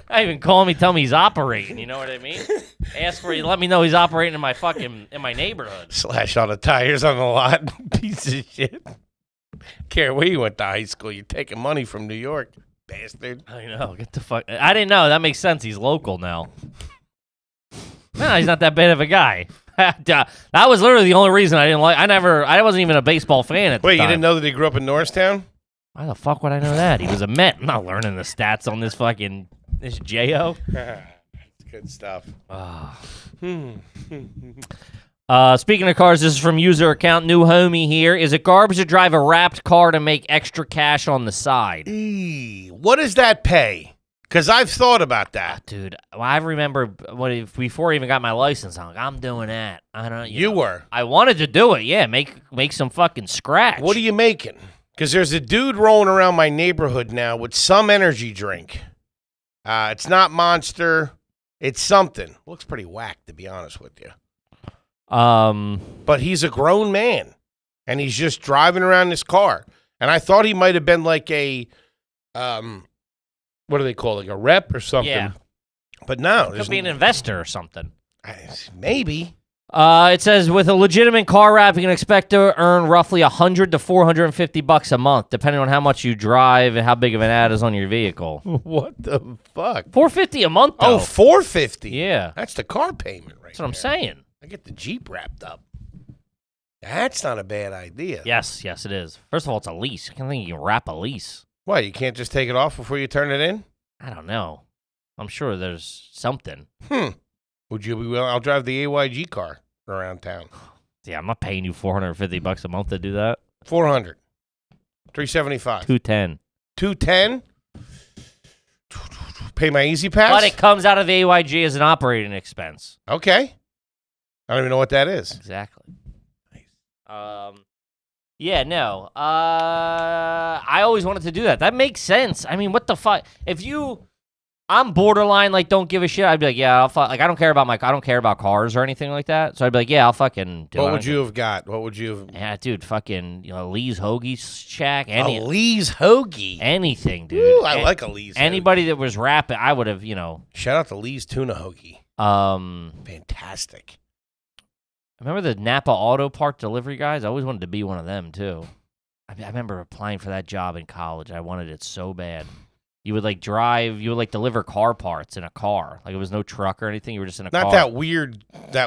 I even call him, tell me he's operating, you know what I mean? Ask for you, let me know he's operating in my neighborhood. Slash all the tires on the lot. Piece of shit. Care where you went to high school. You're taking money from New York, bastard. I know, get the fuck. I didn't know. That makes sense. He's local now. No, he's not that bad of a guy. That was literally the only reason I didn't like. I wasn't even a baseball fan at the time. Wait, you didn't know that he grew up in Norristown? Why the fuck would I know that? He was a Met. I'm not learning the stats on this JO. Good stuff. Speaking of cars, this is from user account New Homie here. Is it garbage to drive a wrapped car to make extra cash on the side? What does that pay? Because I've thought about that. Dude, well, I remember before I even got my license, I'm like, I'm doing that. I don't. You were. I wanted to do it. Yeah, make some fucking scratch. What are you making? Because there's a dude rolling around my neighborhood now with some energy drink. It's not Monster. It's something. Looks pretty whack, to be honest with you. But he's a grown man, and he's just driving around this car. And I thought he might have been like a, what do they call it, like a rep or something? Yeah. But no. Could be an investor or something. Maybe. It says, with a legitimate car wrap, you can expect to earn roughly $100 to $450 a month, depending on how much you drive and how big of an ad is on your vehicle. What the fuck? $450 a month, though. Oh, $450. Yeah. That's the car payment right That's what I'm saying. I get the Jeep wrapped up. That's not a bad idea. Yes, it is. First of all, it's a lease. I can't think you can wrap a lease. Why, you can't just take it off before you turn it in? I don't know. I'm sure there's something. Would you be willing? I'll drive the AYG car around town. Yeah, I'm not paying you $450 a month to do that. 400. 375. 210. 210? Pay my Easy Pass? But it comes out of the AYG as an operating expense. Okay. I don't even know what that is. Exactly. Nice. Yeah, no. I always wanted to do that. That makes sense. I mean, what the fuck? I'm borderline, like, don't give a shit. I'd be like, yeah, I don't care about cars or anything like that. So I'd be like, yeah, I'll fucking do it. What would you have got? What would you have? Yeah, dude, fucking, Lee's Hoagie Shack. A Lee's Hoagie? Anything, dude. Ooh, I like a Lee's Anybody that was rapping, I would have, Shout out to Lee's Tuna Hoagie. Fantastic. Remember the Napa Auto Part delivery guys? I always wanted to be one of them, too. I remember applying for that job in college. I wanted it so bad. You would deliver car parts in a car. Like, it was no truck or anything. You were just in a car. Not that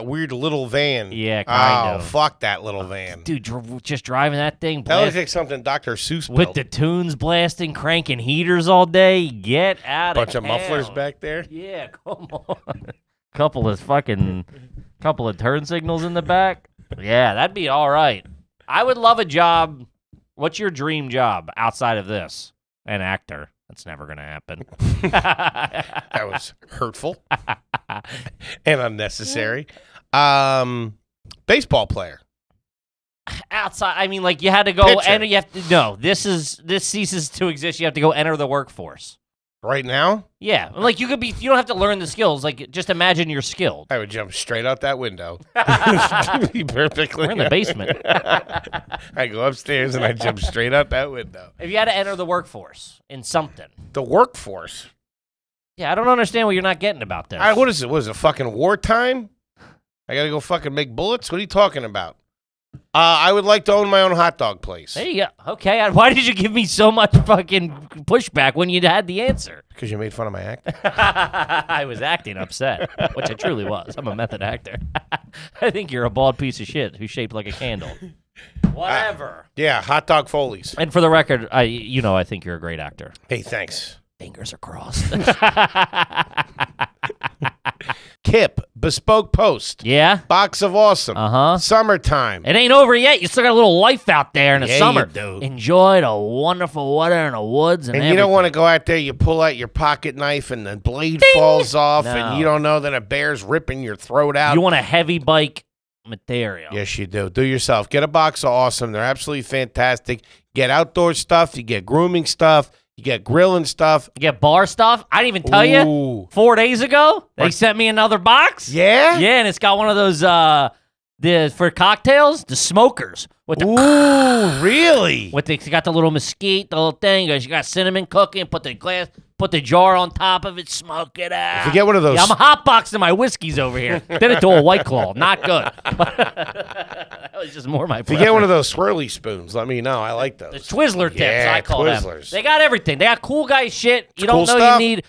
weird little van. Yeah, kind of. Oh, fuck that little van. Dude, just driving that thing. That looks like something Dr. Seuss built. With the tunes blasting, cranking heaters all day. Get out of Bunch of mufflers back there. Yeah, come on. Couple of turn signals in the back. Yeah, that'd be all right. I would love a job. What's your dream job outside of this? An actor. That's never going to happen. That was hurtful and unnecessary. Baseball player. Outside, I mean, like, you had to go enter. This ceases to exist. You have to go enter the workforce. Right now? Yeah. Like, you don't have to learn the skills. Like, just imagine you're skilled. I would jump straight out that window. Perfectly. We're in the basement. I go upstairs and I jump straight out that window. If you had to enter the workforce in something. The workforce? Yeah, I don't understand what you're not getting about this. What is it? What is it, fucking wartime? I gotta go fucking make bullets? What are you talking about? I would like to own my own hot dog place. There you go. Okay, why did you give me so much fucking pushback when you had the answer? Because you made fun of my acting. I was acting upset, which I truly was. I'm a method actor. I think you're a bald piece of shit who's shaped like a candle. Whatever. Yeah, hot dog Foleys. And for the record, I think you're a great actor. Hey, thanks. Fingers are crossed. Kip, bespoke post. Yeah? Box of awesome. Uh-huh. Summertime. It ain't over yet. You still got a little life out there in the summer. You do. Enjoy the wonderful weather in the woods and you don't want to go out there, you pull out your pocket knife and the blade falls off and you don't know that a bear's ripping your throat out. You want a heavy bike material. Yes, you do. Do yourself. Get a box of awesome. They're absolutely fantastic. Get outdoor stuff. You get grooming stuff. You get grilling stuff. You get bar stuff. I didn't even tell you. 4 days ago, they sent me another box. Yeah? Yeah, and it's got one of those, for cocktails, the smokers. With the, ooh, really? It's got the little mesquite, the little thing. You got cinnamon cooking, put the jar on top of it, smoke it out. If you get one of those. Yeah, I'm hotboxing my whiskeys over here. Did it to a White Claw. Not good. That was just more my preference. If you get one of those swirly spoons, let me know. I like those. The Twizzler tips, I call Twizzlers. them. They got everything. They got cool guy shit. You don't cool know stuff. you need.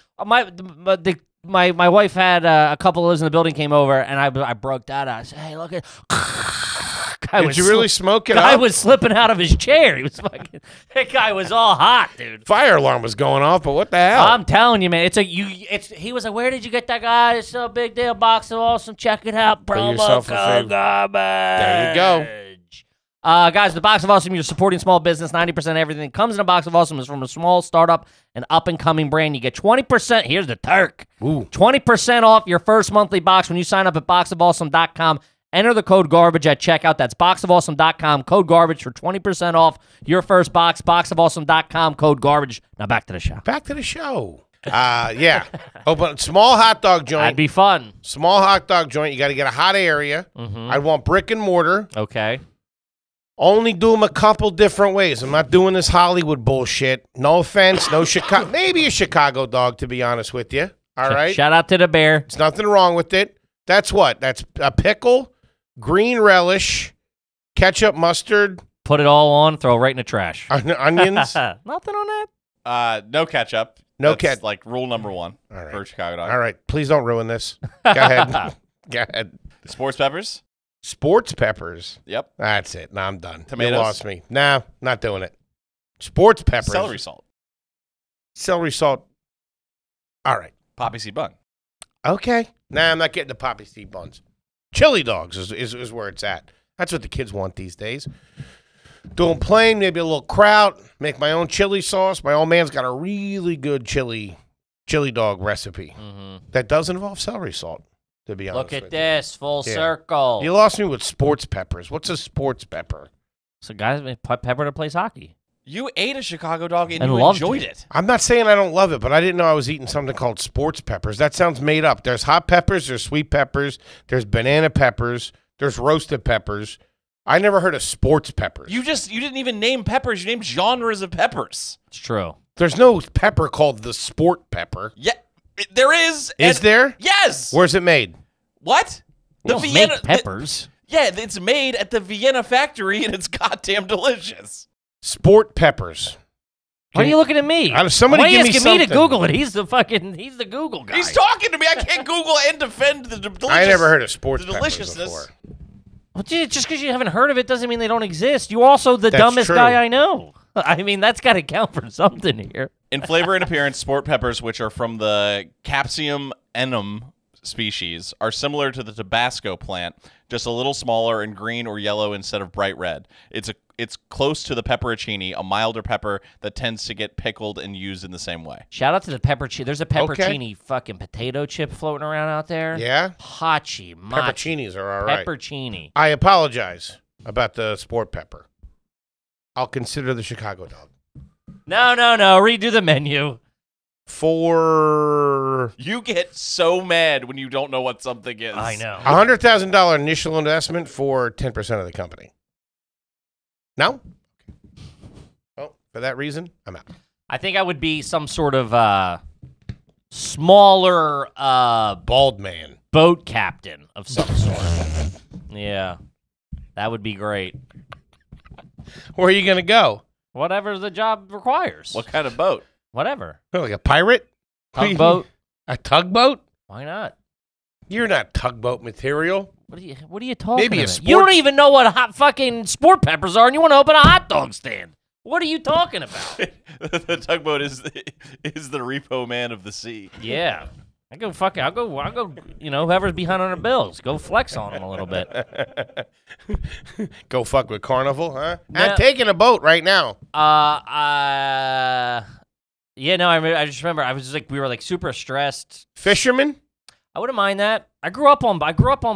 my wife had a couple of those in the building came over, and I broke that out. I said, "Hey, look at." Did you really smoke it guy up? was slipping out of his chair. He was fucking. That guy was all hot, dude. Fire alarm was going off, but what the hell? I'm telling you, man. He was like, "Where did you get that guy? It's no big deal. Box of Awesome. Check it out. yourself Promo a code favor. garbage." There you go. Guys, the Box of Awesome, you're supporting small business. 90% of everything that comes in a Box of Awesome is from a small startup and up-and-coming brand. You get 20%. Here's the Turk. Ooh. 20% off your first monthly box when you sign up at boxofawesome.com. Enter the code GARBAGE at checkout. That's boxofawesome.com, code GARBAGE for 20% off your first box. Boxofawesome.com, code GARBAGE. Now back to the show. Back to the show. Yeah. Open small hot dog joint. That'd be fun. Small hot dog joint. You got to get a hot area. I'd want brick and mortar. Okay. Only do them a couple different ways. I'm not doing this Hollywood bullshit. No offense. No Chicago. Maybe a Chicago dog, to be honest with you. All right. Shout out to the bear. There's nothing wrong with it. That's what? That's a pickle, green relish, ketchup, mustard. Put it all on, throw it right in the trash. Onions. Nothing on that? No ketchup. No That's ketchup. like rule number 1 All right. for a Chicago dog. All right. Please don't ruin this. Go ahead. Go ahead. Sports peppers. Sports peppers. Yep. That's it. Now I'm done. Tomatoes? You lost me. Nah, not doing it. Sports peppers. Celery salt. Celery salt. All right. Poppy seed bun. Okay. Nah, I'm not getting the poppy seed buns. Chili dogs is where it's at. That's what the kids want these days. Doing plain, maybe a little kraut. Make my own chili sauce. My old man's got a really good chili dog recipe that does involve celery salt, to be honest Look at with this, full Yeah. circle. You lost me with sports peppers. What's a sports pepper? So guys, pepper that plays hockey. You ate a Chicago dog and And you loved enjoyed it. it. I'm not saying I don't love it, but I didn't know I was eating something called sports peppers. That sounds made up. There's hot peppers, there's sweet peppers, there's banana peppers, there's roasted peppers. I never heard of sports peppers. You didn't even name peppers. You named genres of peppers. It's true. There's no pepper called the sport pepper. Yeah, there is. Is there? Yes. Where's it made? What? We don't make peppers. Yeah, it's made at the Vienna factory, and it's goddamn delicious. Sport peppers. Why are you looking at me? Somebody Why are you give me asking me to something. Google it? He's the Google guy. He's talking to me. I can't Google and defend the delicious. I never heard of sports the peppers deliciousness. before. Well, gee, just because you haven't heard of it doesn't mean they don't exist. You're also the That's dumbest true. guy I know. I mean, that's got to count for something here. In flavor and appearance, sport peppers, which are from the Capsium enum species, are similar to the Tabasco plant, just a little smaller and green or yellow instead of bright red. It's close to the pepperoncini, a milder pepper that tends to get pickled and used in the same way. Shout out to the peppercini. There's a peppercini fucking potato chip floating around out there. Yeah? Hachi, machi. Pepperoncinis are all right. Peppercini. I apologize about the sport pepper. I'll consider the Chicago dog. No. Redo the menu. For You get so mad when you don't know what something is. I know. $100,000 initial investment for 10% of the company. No? Well, for that reason, I'm out. I think I would be some sort of smaller Bald man. boat captain of some sort. Yeah. That would be great. Where are you going to go? Whatever the job requires. What kind of boat? Whatever. Like a pirate? Tugboat. A tugboat? Why not? You're not tugboat material. What are you talking Maybe a about? You don't sports- even know what hot fucking sport peppers are, and you want to open a hot dog stand. What are you talking about? The tugboat is the repo man of the sea. Yeah. I'll go, whoever's behind on their bills, go flex on them a little bit. Go fuck with Carnival, huh? No. I'm taking a boat right now. Yeah, no, I just remember we were super stressed. Fisherman? I wouldn't mind that. I grew up on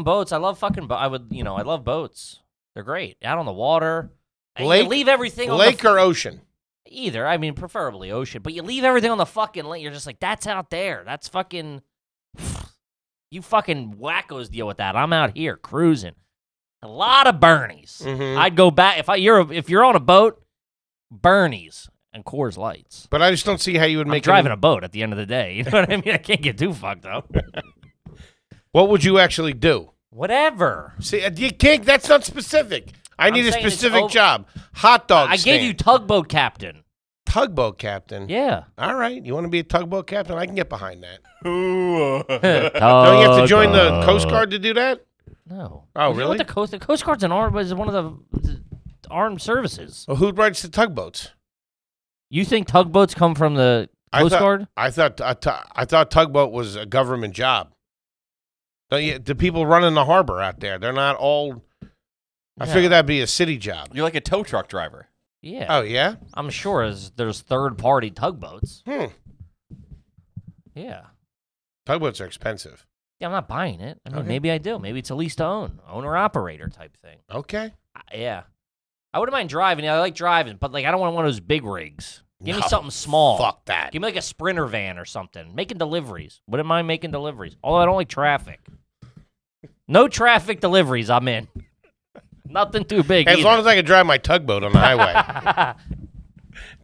boats. I love fucking I love boats. They're great. Out on the water. And you Lake? leave everything on Lake or ocean? Either. I mean, preferably ocean. But you leave everything on the fucking lake. You're just like, that's out there. That's fucking... You fucking wackos deal with that. I'm out here cruising. A lot of Bernies. Mhm. I'd go back. If you're on a boat, Bernies and Coors Lights. But I just don't see how you would I'm make driving a boat at the end of the day. You know what I mean? I can't get too fucked up. What would you actually do? Whatever. See, you can't. That's not specific. I need a saying it's specific over- job. Hot dog I stand. gave you tugboat captain. Tugboat captain. Yeah. All right. You want to be a tugboat captain? I can get behind that. Ooh. Don't you have to join the Coast Guard to do that? No. Oh, You know really? what the Coast Guard's is one of the armed services. Well, who rides the tugboats? You think tugboats come from the Coast Guard? I thought tugboat was a government job. The people running the harbor out there, they're not all. I figured that'd be a city job. You're like a tow truck driver. Yeah. Oh yeah. I'm sure there's third-party tugboats. Yeah. Tugboats are expensive. Yeah, I'm not buying it. I mean, Okay. maybe I do. Maybe it's a lease to own, owner-operator type thing. Okay. Yeah. I wouldn't mind driving. Yeah, I like driving, but like I don't want one of those big rigs. Give me No, something small. Fuck that. Give me like a Sprinter van or something. Making deliveries. Wouldn't mind making deliveries. Although I don't like traffic. No traffic deliveries, I'm in. Nothing too big As either. long as I can drive my tugboat on the highway.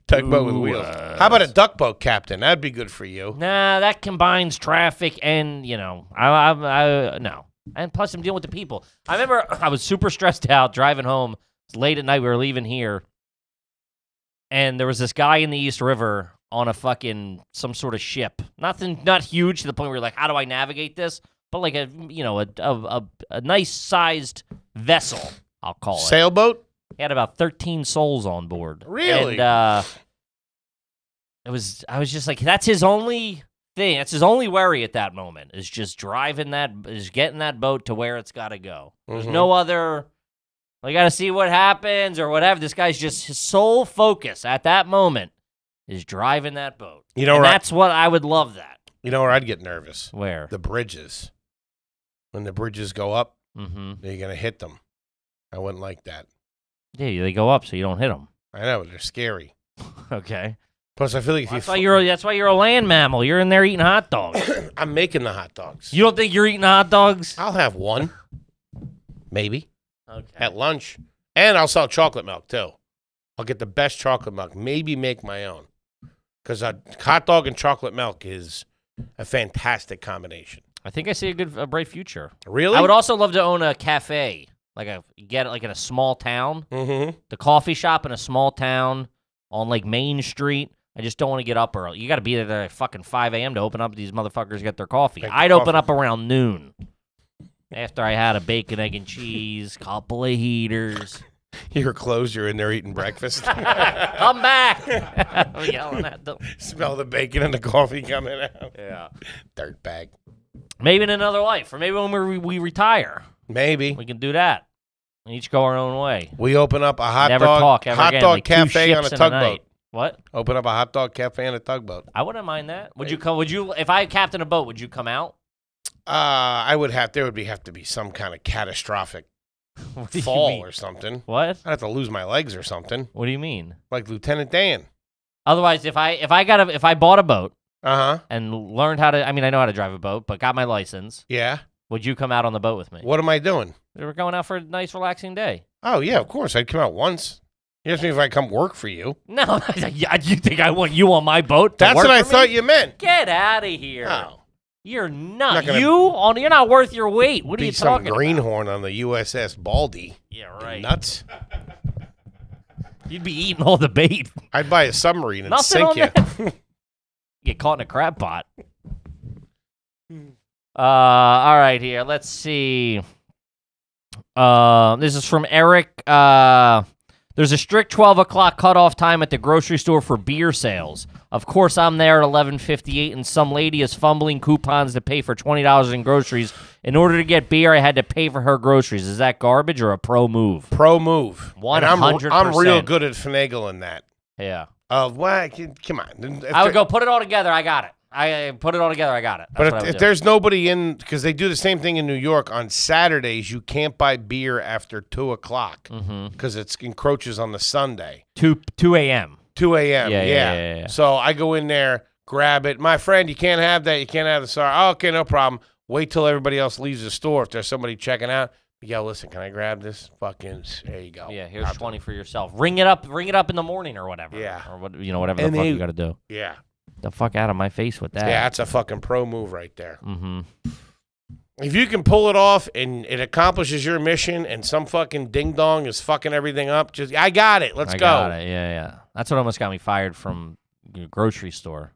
Tugboat with wheels. How about a duckboat captain? That'd be good for you. Nah, that combines traffic and, I no. And plus I'm dealing with the people. I remember I was super stressed out driving home. It's late at night. We were leaving here. And there was this guy in the East River on some sort of ship. Not huge to the point where you're like, how do I navigate this? But like a nice sized vessel, I'll call it. Sailboat? He had about 13 souls on board. Really? And I was just like, that's his only thing. That's his only worry at that moment is just getting that boat to where it's got to go. There's no other. We got to see what happens or whatever. This guy's just his sole focus at that moment is driving that boat. You know, that's what I would love that. You know where I'd get nervous? Where? The bridges. When the bridges go up, Mm-hmm. you're going to hit them. I wouldn't like that. Yeah, they go up so you don't hit them. I know, they're scary. Okay. Plus, I feel like That's why you're a land mammal. You're in there eating hot dogs. I'm making the hot dogs. You don't think you're eating hot dogs? I'll have one. Maybe. Okay. At lunch. And I'll sell chocolate milk, too. I'll get the best chocolate milk. Maybe make my own. Because a hot dog and chocolate milk is a fantastic combination. I think I see a bright future. Really? I would also love to own a cafe, get it like in a small town. Mm-hmm. The coffee shop in a small town on like Main Street. I just don't want to get up early. You got to be there at fucking 5 a.m. to open up. These motherfuckers get their coffee. I'd open up around noon. After I had a bacon, egg, and cheese, couple of heaters. You're closed. You're in there eating breakfast. Come back! I'm yelling at them. Smell the bacon and the coffee coming out. Yeah. Dirtbag. Maybe in another life, or maybe when we retire, Maybe. we can do that. We each go our own way. We open up a hot Never talk ever again. dog Like 2 cafe on a ships in tugboat. night. What? Open up a hot dog cafe on a tugboat. I wouldn't mind that. Would you come? If I captain a boat, would you come out? I would have. There would have to be some kind of catastrophic What do you fall mean? or something. What? I'd have to lose my legs or something, What do you mean? like Lieutenant Dan. Otherwise, if I bought a boat Uh huh. and learned how to, I mean, I know how to drive a boat, but got my license, Yeah. would you come out on the boat with me? What am I doing? We were going out for a nice, relaxing day. Oh yeah, of course. I'd come out once. You ask me if I come work for you. No, you think I want you on my boat? That's what I thought you meant. Get out of here! Oh. You're not. Not gonna You're not worth your weight. What are Be you some talking about? greenhorn on the USS Baldy. Yeah, right. Nuts. You'd be eating all the bait. I'd buy a submarine and Nothing sink on you. that. Get caught in a crab pot. All right, here. Let's see. This is from Eric. There's a strict 12 o'clock cutoff time at the grocery store for beer sales. Of course, I'm there at 11:58, and some lady is fumbling coupons to pay for $20 in groceries. In order to get beer, I had to pay for her groceries. Is that garbage or a pro move? Pro move. 100%. I'm real good at finagling that. Yeah. Well, come on. I would go put it all together. I got it. I put it all together. I got it. That's But what I would if do. there's nobody in, because they do the same thing in New York, on Saturdays, you can't buy beer after 2 o'clock because it encroaches on the Sunday. 2 a.m. 2 a.m. Yeah, Yeah. yeah. So I go in there, grab it. My friend, you can't have that. You can't have the sorry. Oh, okay, no problem. Wait till everybody else leaves the store. If there's somebody checking out, yo, listen, can I grab this? Fucking, there you go. Yeah, here's 20 for yourself. Ring it up in the morning or whatever. Yeah. Or whatever the fuck you got to do. Yeah. The fuck out of my face with that. Yeah, that's a fucking pro move right there. Mm-hmm. If you can pull it off and it accomplishes your mission and some fucking ding-dong is fucking everything up, just, I got it. Let's go. Got it. Yeah. That's what almost got me fired from the grocery store.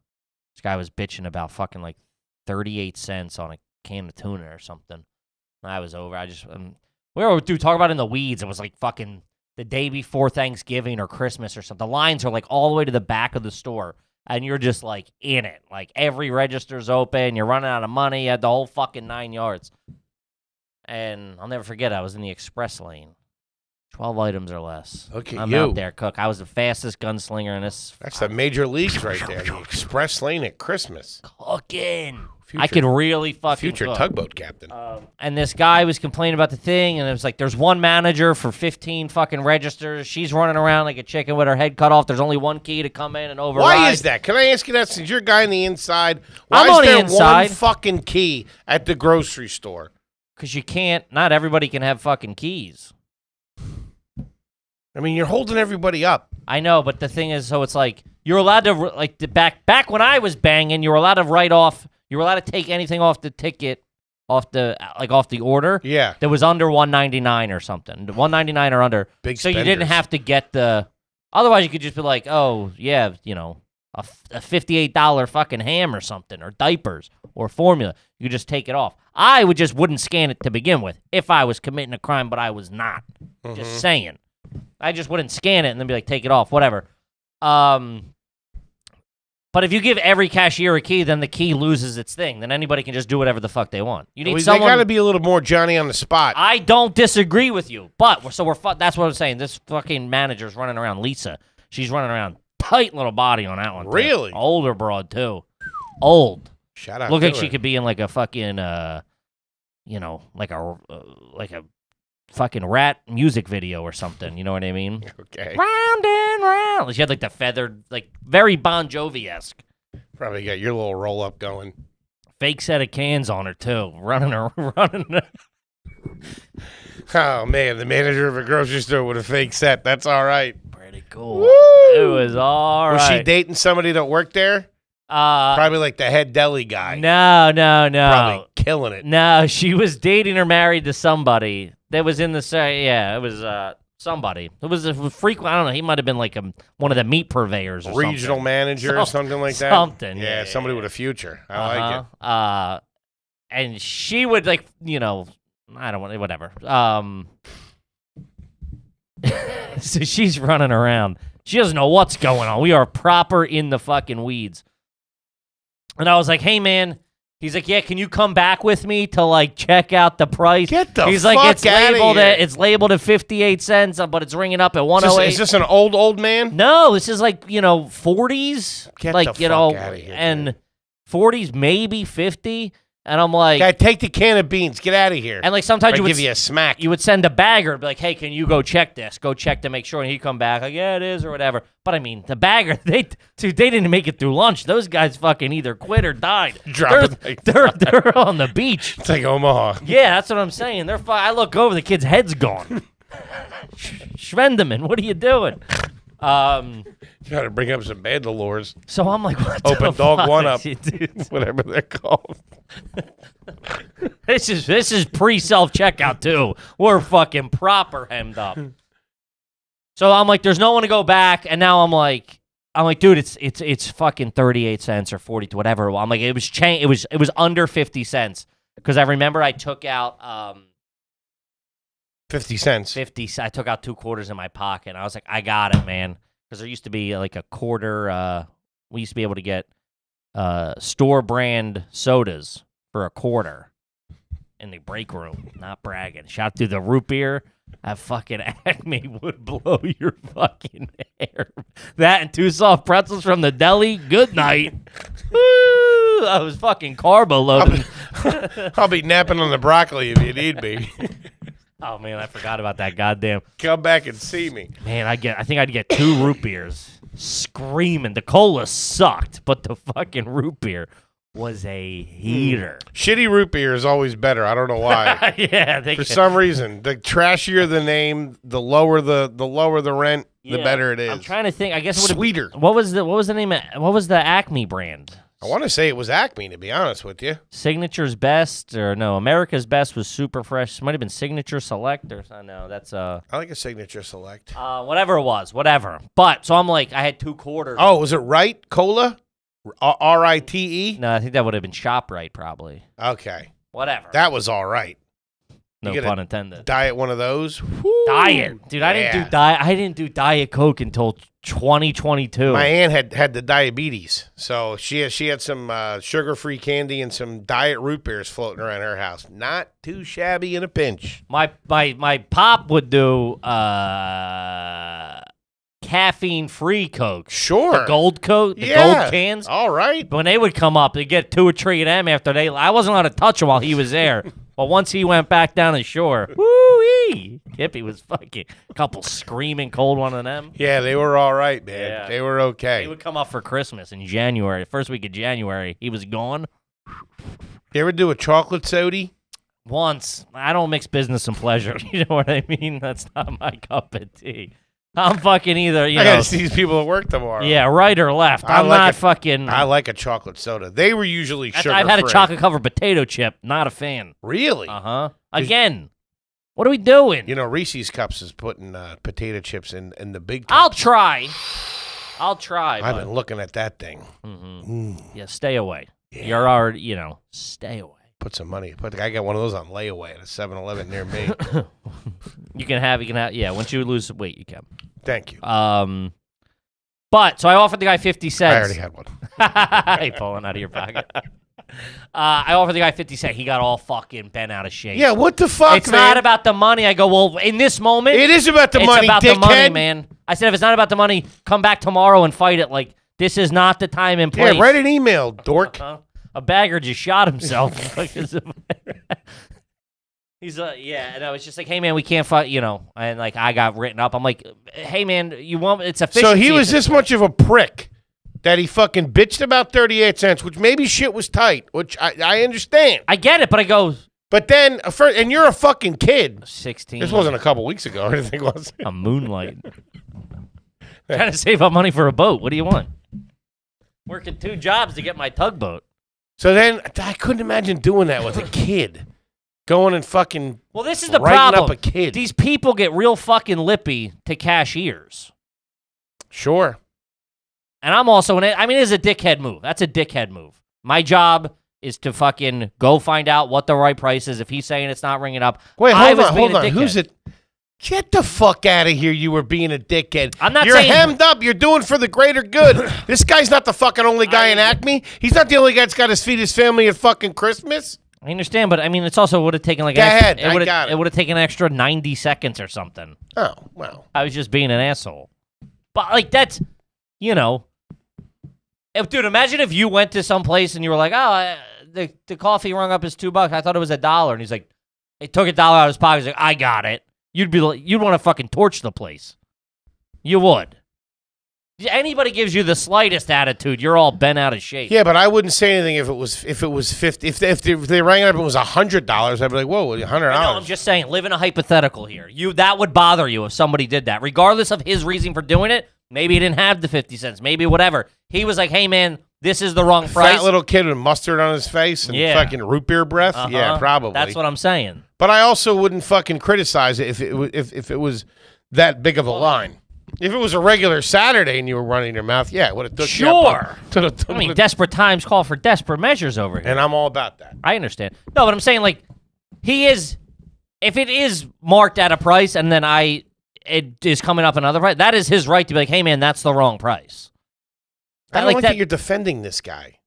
This guy was bitching about fucking like 38 cents on a can of tuna or something. I was over. I just, we were, dude, talk about in the weeds. It was like fucking the day before Thanksgiving or Christmas or something. The lines are like all the way to the back of the store. And you're just, like, in it. Like, every register's open. You're running out of money. You had the whole fucking 9 yards. And I'll never forget, I was in the express lane. 12 items or less. Okay, I'm out there, Cook. I was the fastest gunslinger in this. That's the major leagues right there. The express lane at Christmas. Cooking. I could really fucking Future cook. tugboat captain. And this guy was complaining about the thing, and it was like, there's one manager for 15 fucking registers. She's running around like a chicken with her head cut off. There's only one key to come in and override. Why is that? Can I ask you that since you're a guy on the inside? Why I'm on is the there inside. one fucking key at the grocery store? Because you can't, not everybody can have fucking keys. I mean, you're holding everybody up. I know, but the thing is, so it's like, you're allowed to, like, back when I was banging, you were allowed to write off, you were allowed to take anything off the ticket, off the order. Yeah. That was under $1.99 or something. $1.99 or under. Big so spenders. you didn't have to get otherwise you could just be like, oh, yeah, you know, a $58 fucking ham or something, or diapers, or formula. You could just take it off. I wouldn't scan it to begin with if I was committing a crime, but I was not. Just saying. I just wouldn't scan it and then be like, take it off, whatever. But if you give every cashier a key, then the key loses its thing. Then anybody can just do whatever the fuck they want. You need someone. They got to be a little more Johnny on the spot. I don't disagree with you, but that's what I'm saying. This fucking manager's running around. Lisa, she's running around. Tight little body on that one. Too. Really? Older broad too. Old. Shout out. Look to like her. she could be in like a fucking, you know, like a fucking rat music video or something. You know what I mean? Okay. Round and round. She had like the feathered, like very Bon Jovi-esque. Probably got your little roll up going. Fake set of cans on her too. Running. Oh man, the manager of a grocery store with a fake set. That's all right. Pretty cool. Woo! It was all right. Was she dating somebody that worked there? Probably like the head deli guy. No. Probably killing it. No, she was dating or married to somebody that was in the it was somebody. It was a frequent. I don't know. He might have been like one of the meat purveyors or regional something. manager or something like that. Something. Yeah, somebody with a future. I like it. And she would like, you know, I don't want whatever. So she's running around. She doesn't know what's going on. We are proper in the fucking weeds. And I was like, hey, man. He's like, yeah, can you come back with me to, like, check out the price? Get the He's fuck like, it's outta labeled here. It's labeled at 58 cents, but it's ringing up at 108. Is this an old man? No, this is like, you know, 40s. Get like, the you fuck know, outta here, and dude. 40s, maybe 50. And I'm like, Guy, take the can of beans. Get out of here. and like sometimes I'd you would give you a smack. you would send a bagger and be like, hey, can you go check this? Go check to make sure. And he'd come back like, yeah, it is or whatever. But I mean, the bagger, they didn't make it through lunch. Those guys fucking either quit or died. They're on the beach. It's like Omaha. Yeah, that's what I'm saying. I look over, the kid's head's gone. Schwendeman, what are you doing? You got to bring up some Mandalores. So I'm like, what Open the dog fuck? one up. Dude. Whatever they're called. This is pre-self checkout too. We're fucking proper hemmed up. So I'm like, there's no one to go back, and now I'm like, dude, it's fucking 38 cents or 40, whatever. I'm like, it was under 50 cents because I remember I took out 50 cents. 50. I took out 2 quarters in my pocket. And I was like, I got it, man, because there used to be like a quarter. We used to be able to get store brand sodas for a quarter in the break room. Not bragging. Shout to the root beer. That fucking Acme would blow your fucking hair. That and 2 soft pretzels from the deli. Good night. Woo! I was fucking carbo loading. I'll be napping on the broccoli if you need me. Oh man, I forgot about that goddamn. Come back and see me. Man, I think I'd get 2 root beers. Screaming. The cola sucked, but the fucking root beer was a heater. Shitty root beer is always better. I don't know why. Yeah, For some reason, the trashier the name, the lower the rent, the Yeah, better it is. I'm trying to think. I guess it would Sweeter. What was the name? What was the Acme brand? I want to say it was Acme, to be honest with you. Signature's Best, or no, America's Best was Super Fresh. It might have been Signature Select, or no, that's I like a Signature Select. whatever it was, whatever. But so I'm like, I had 2 quarters. Oh, was it Right Cola? RITE? No, I think that would have been ShopRite probably. Okay, Whatever. that was all right. No get pun a intended. Diet one of those. Woo. Diet, dude. I didn't do Diet Coke until 2022. My aunt had the diabetes, so she had some sugar-free candy and some diet root beers floating around her house. Not too shabby in a pinch. My pop would do caffeine-free Coke. Sure. The gold Coke, the Yeah. gold cans. All right. When they would come up, they'd get 2 or 3 of them after I wasn't allowed to touch them while he was there. But once he went back down the shore, woo-wee, Kippy was fucking a couple screaming cold one of them. Yeah, they were all right, man. Yeah. They were okay. He would come up for Christmas in January. First week of January, he was gone. You ever do a chocolate soda? Once. I don't mix business and pleasure. You know what I mean? That's not my cup of tea. I'm fucking either, I gotta see these people at work tomorrow. Yeah, right or left. I I'm like not it. fucking. I like a chocolate soda. They were usually sugar-free. I've had a chocolate-covered potato chip. Not a fan. Really? Uh-huh. Again, what are we doing? You know, Reese's Cups is putting potato chips in the big cups. I'll try. I've been looking at that thing. Yeah, stay away. Yeah. You're already, stay away. Put some money. I got one of those on layaway at a 7-Eleven near me. You can have, yeah, once you lose weight, you can. Thank you. But, so I offered the guy 50 cents. I already had one. Hey, pulling out of your pocket. I offered the guy 50 cents. He got all fucking bent out of shape. Yeah, what the fuck, It's man? not about the money. I go, well, in this moment. It is about the money, It's about dickhead. the money, man. I said, if it's not about the money, come back tomorrow and fight it. Like, this is not the time and place. Yeah, write an email, dork. A bagger just shot himself. He's yeah, and I was just like, hey man, we can't fight, and like I got written up. I'm like, hey man, you want it's efficiency. So he was this much of a prick that he fucking bitched about 38 cents, which maybe shit was tight, which I understand. I get it, but I go, But then, and you're a fucking kid. 16. This wasn't a couple weeks ago or anything, was it? A moonlight. Trying to save up money for a boat. What do you want? Working 2 jobs to get my tugboat. So then I couldn't imagine doing that with a kid. Going and fucking Well, this is the writing problem. up a kid. These people get real fucking lippy to cashiers. Sure. And I'm also it is a dickhead move. That's a dickhead move. My job is to fucking go find out what the right price is. If he's saying it's not ringing up, Wait, hold on. Dickhead. Who's it? Get the fuck out of here. You were being a dickhead. I'm not You're saying- hemmed up. You're doing for the greater good. This guy's not the fucking only guy in Acme. He's not the only guy that's got to feed his family at fucking Christmas. I understand, but it's also would have taken like Go ahead. I got it. It would have taken an extra 90 seconds or something. Oh, well. I was just being an asshole. But like that's, dude, imagine if you went to some place and you were like, oh, the coffee rung up is $2. I thought it was $1, and he's like, he took $1 out of his pocket. He's like, I got it. You'd want to fucking torch the place. You would. Anybody gives you the slightest attitude, you're all bent out of shape. Yeah, but I wouldn't say anything if it was 50. If they rang it up and it was $100, I'd be like, whoa, $100. No, I'm just saying, live in a hypothetical here. That would bother you if somebody did that, regardless of his reason for doing it. Maybe he didn't have the 50 cents. Maybe whatever. He was like, hey man, this is the wrong price. Fat little kid with mustard on his face and fucking root beer breath. Yeah, probably. That's what I'm saying. But I also wouldn't fucking criticize it if it was that big of a line. If it was a regular Saturday and you were running your mouth, yeah, it would have took you up. Desperate times call for desperate measures over here. And I'm all about that. I understand. No, but I'm saying, like, if it is marked at a price and then it is coming up another price, that is his right to be like, hey, man, that's the wrong price. I don't like that you're defending this guy.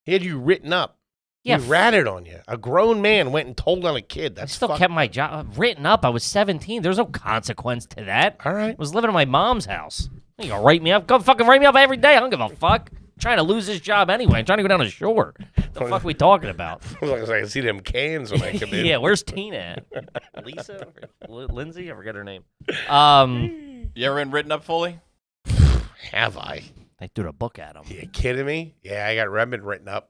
He had you written up. Yeah, he ratted on you. A grown man went and told on a kid. That's I still kept my job written up. I was 17. There's no consequence to that. All right. I was living in my mom's house. You gonna write me up? Go fucking write me up every day. I don't give a fuck. I'm trying to lose this job anyway. I'm trying to go down the shore. The fuck are we talking about? I can see them cans when I come in. Yeah, where's Tina at? Lisa? Lindsay? I forget her name. You ever been written up fully? Have I? They threw the book at him. You kidding me? Yeah, I got Redmond written up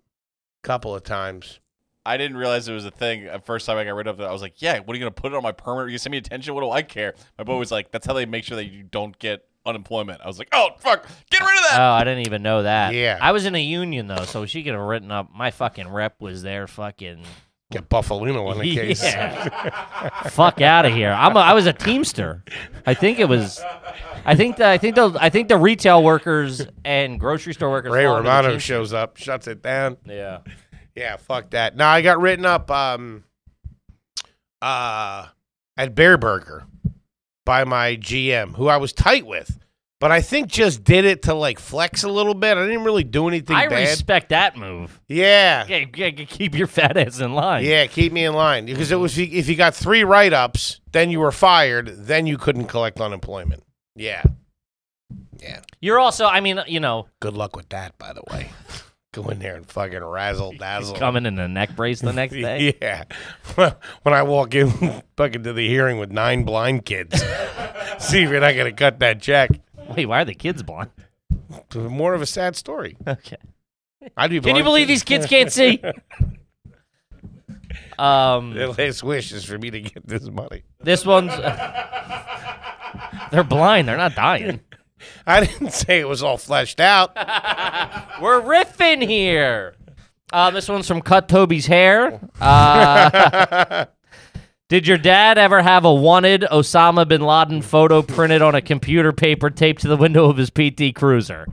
a couple of times. I didn't realize it was a thing. The first time I got rid of it, I was like, yeah, what are you going to put it on my permanent? You send me attention? What do I care? My boy was like, that's how they make sure that you don't get unemployment. I was like, oh, fuck, get rid of that. Oh, I didn't even know that. Yeah. I was in a union, though, so she could have written up. My fucking rep was there fucking. Get Buffalino on the case. Yeah. Fuck out of here. I was a Teamster. I think it was. I think the retail workers and grocery store workers. Ray fall under the Romano Teamsters. shows up, shuts it down. Yeah. Yeah, fuck that. Now I got written up at Bear Burger by my GM, who I was tight with, but I think just did it to like flex a little bit. I didn't really do anything I bad. respect that move. Yeah. Yeah, keep your fat ass in line. Yeah, keep me in line. Because it was if you got 3 write-ups, then you were fired, then you couldn't collect unemployment. Yeah. Yeah. You're also, I mean, you know. Good luck with that, by the way. Go in there and fucking razzle-dazzle. He's coming in a neck brace the next day. Yeah. When I walk in fucking to the hearing with 9 blind kids, see if you're not going to cut that check. Wait, why are the kids blind? More of a sad story. Okay. I'd be Can you blind believe too. these kids can't see? Their last wish is for me to get this money. This one's. They're blind. They're not dying. I didn't say it was all fleshed out. We're riffing here. This one's from Cut Toby's Hair. Did your dad ever have a wanted Osama bin Laden photo printed on a computer paper taped to the window of his PT Cruiser?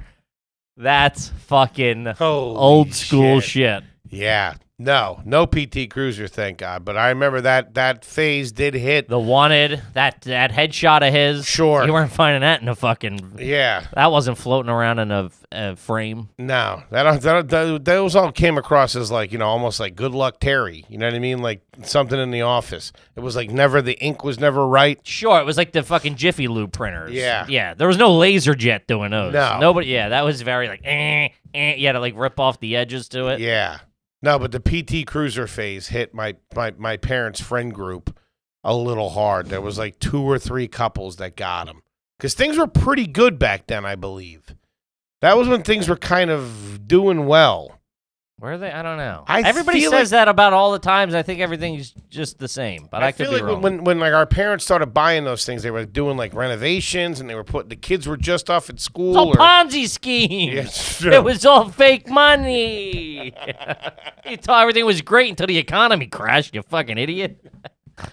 That's fucking Holy old school shit. Yeah. No PT Cruiser, thank God. But I remember that phase did hit. The wanted, that headshot of his. Sure. You weren't finding that in a fucking. Yeah. That wasn't floating around in a frame. No. Those all came across as like, almost like Good Luck Terry. You know what I mean? Like something in the office. It was like the ink was never right. Sure, it was like the fucking Jiffy Lube printers. Yeah. Yeah, there was no laser jet doing those. No. Nobody, yeah, that was very like, you had to like rip off the edges to it. Yeah. No, but the PT Cruiser phase hit my parents' friend group a little hard. There was like 2 or 3 couples that got them. Because things were pretty good back then, I believe. That was when things were kind of doing well. Were they? I don't know. Everybody says that about all the times. I think everything's just the same, but I could feel be like wrong. when like our parents started buying those things, they were doing like renovations, and they were the kids were just off at school. It's all Ponzi schemes. Yeah, it's true. It was all fake money. You thought everything was great until the economy crashed, you fucking idiot.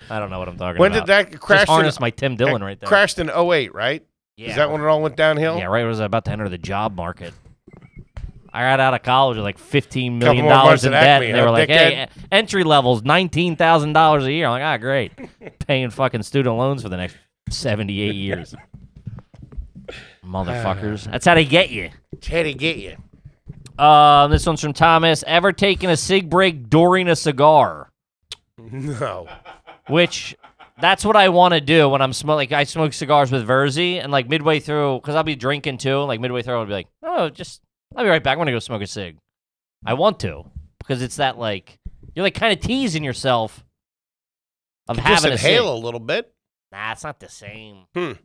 I don't know what I'm talking When about. did that crash? Just harness my Tim Dillon right there. Crashed in 08, right? Yeah. Is that when it all went downhill? Yeah, right. I was about to enter the job market. I got out of college with like $15 million Couple more months in at debt, Acme, and they huh, were like, dickhead? hey, entry level's $19,000 a year. I'm like, great. Paying fucking student loans for the next 78 years. Motherfuckers. That's how they get you. It's how to get you. This one's from Thomas. Ever taken a cig break during a cigar? No. Which, that's what I want to do when I'm smoking. Like, I smoke cigars with Verzi, and like midway through, because I'll be drinking too, like midway through, I'll be like, I'll be right back. I'm going to go smoke a cig. I want to, because it's that, like, you're, like, kind of teasing yourself of Just having a cig. inhale a little bit. Nah, it's not the same.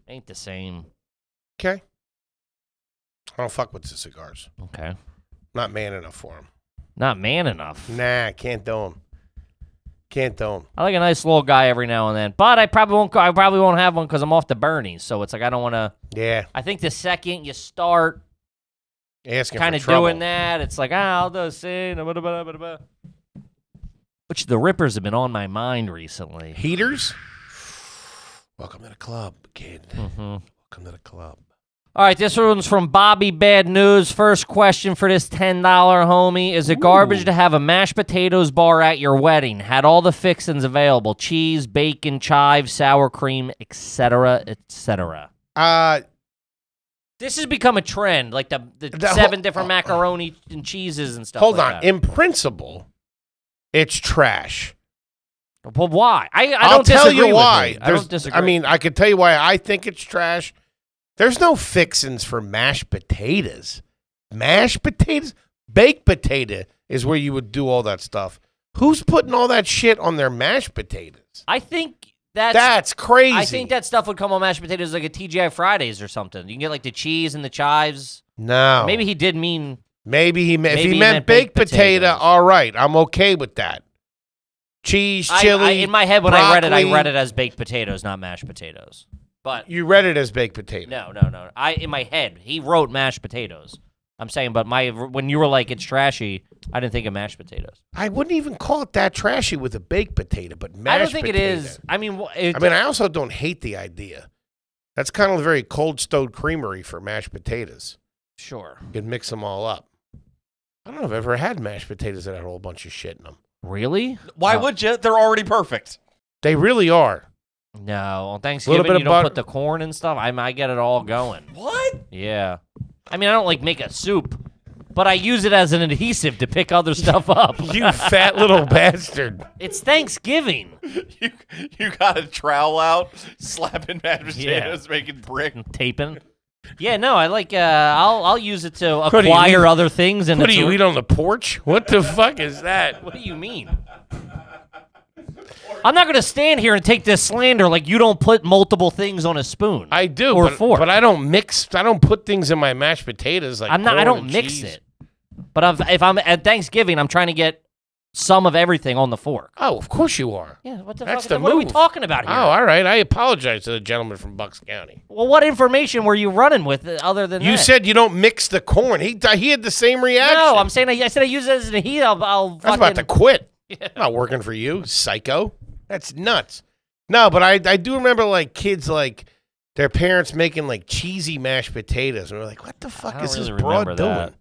Ain't the same. Okay. I don't fuck with the cigars. Okay. Not man enough for them. Not man enough. Nah, can't do them. Can't do them. I like a nice little guy every now and then, but I probably won't have one because I'm off the Bernie. So it's like I don't want to. Yeah. I think the second you start Asking kind for of trouble. doing that, it's like I'll do a cig. Which the rippers have been on my mind recently. Heaters? Welcome to the club, kid. Mm-hmm. Welcome to the club. All right, this one's from Bobby Bad News. First question for this $10 homie. Is it garbage to have a mashed potatoes bar at your wedding? Had all the fixings available. Cheese, bacon, chives, sour cream, etc., etc. This has become a trend, like the 7 different macaroni and cheeses and stuff Hold like on. that. In principle, it's trash. Well, why? I I'll don't tell disagree you why. with me. I don't disagree. I mean, I could tell you why I think it's trash. There's no fixins for mashed potatoes. Mashed potatoes? Baked potato is where you would do all that stuff. Who's putting all that shit on their mashed potatoes? I think That's crazy. I think that stuff would come on mashed potatoes like a TGI Fridays or something. You can get like the cheese and the chives. No. Maybe he did mean. If he he meant baked potato, potatoes. all right. I'm okay with that. Cheese, chili, in my head when broccoli. I read it as baked potatoes, not mashed potatoes. But You read it as baked potato. no. In my head, he wrote mashed potatoes. I'm saying, but when you were like, it's trashy, I didn't think of mashed potatoes. I wouldn't even call it that trashy with a baked potato, but mashed I don't think potato. it is. I mean, I also don't hate the idea. That's kind of a very cold stowed creamery for mashed potatoes. Sure. You can mix them all up. I don't know if I've ever had mashed potatoes that had a whole bunch of shit in them. Really? Why would you? They're already perfect. They really are. No, on Thanksgiving bit of you don't butter. put the corn and stuff. I get it all going. What? Yeah. I mean, I don't like make a soup, but I use it as an adhesive to pick other stuff up. You fat little bastard. It's Thanksgiving. You got a trowel out, slapping mashed potatoes, making brick. Taping. Yeah, no, I like. I'll use it to What do you acquire eat? other things. And What do you eat on the porch? What the fuck is that? What do you mean? I'm not going to stand here and take this slander like you don't put multiple things on a spoon. I do, or but, fork. but I don't mix. I don't put things in my mashed potatoes like I'm not. I corn don't and mix cheese. it. But if I'm at Thanksgiving, I'm trying to get some of everything on the fork. Oh, of course you are. Yeah, what the That's fuck? the What are we move. talking about here? Oh, all right. I apologize to the gentleman from Bucks County. Well, what information were you running with other than You that? said you don't mix the corn. He had the same reaction. No, I'm saying I said I use it as an adhesive. I'll I was fucking, about to quit. I'm not working for you, psycho. That's nuts. No, but I do remember like kids like their parents making like cheesy mashed potatoes, and we're like, what the fuck don't is this really broad remember doing? that.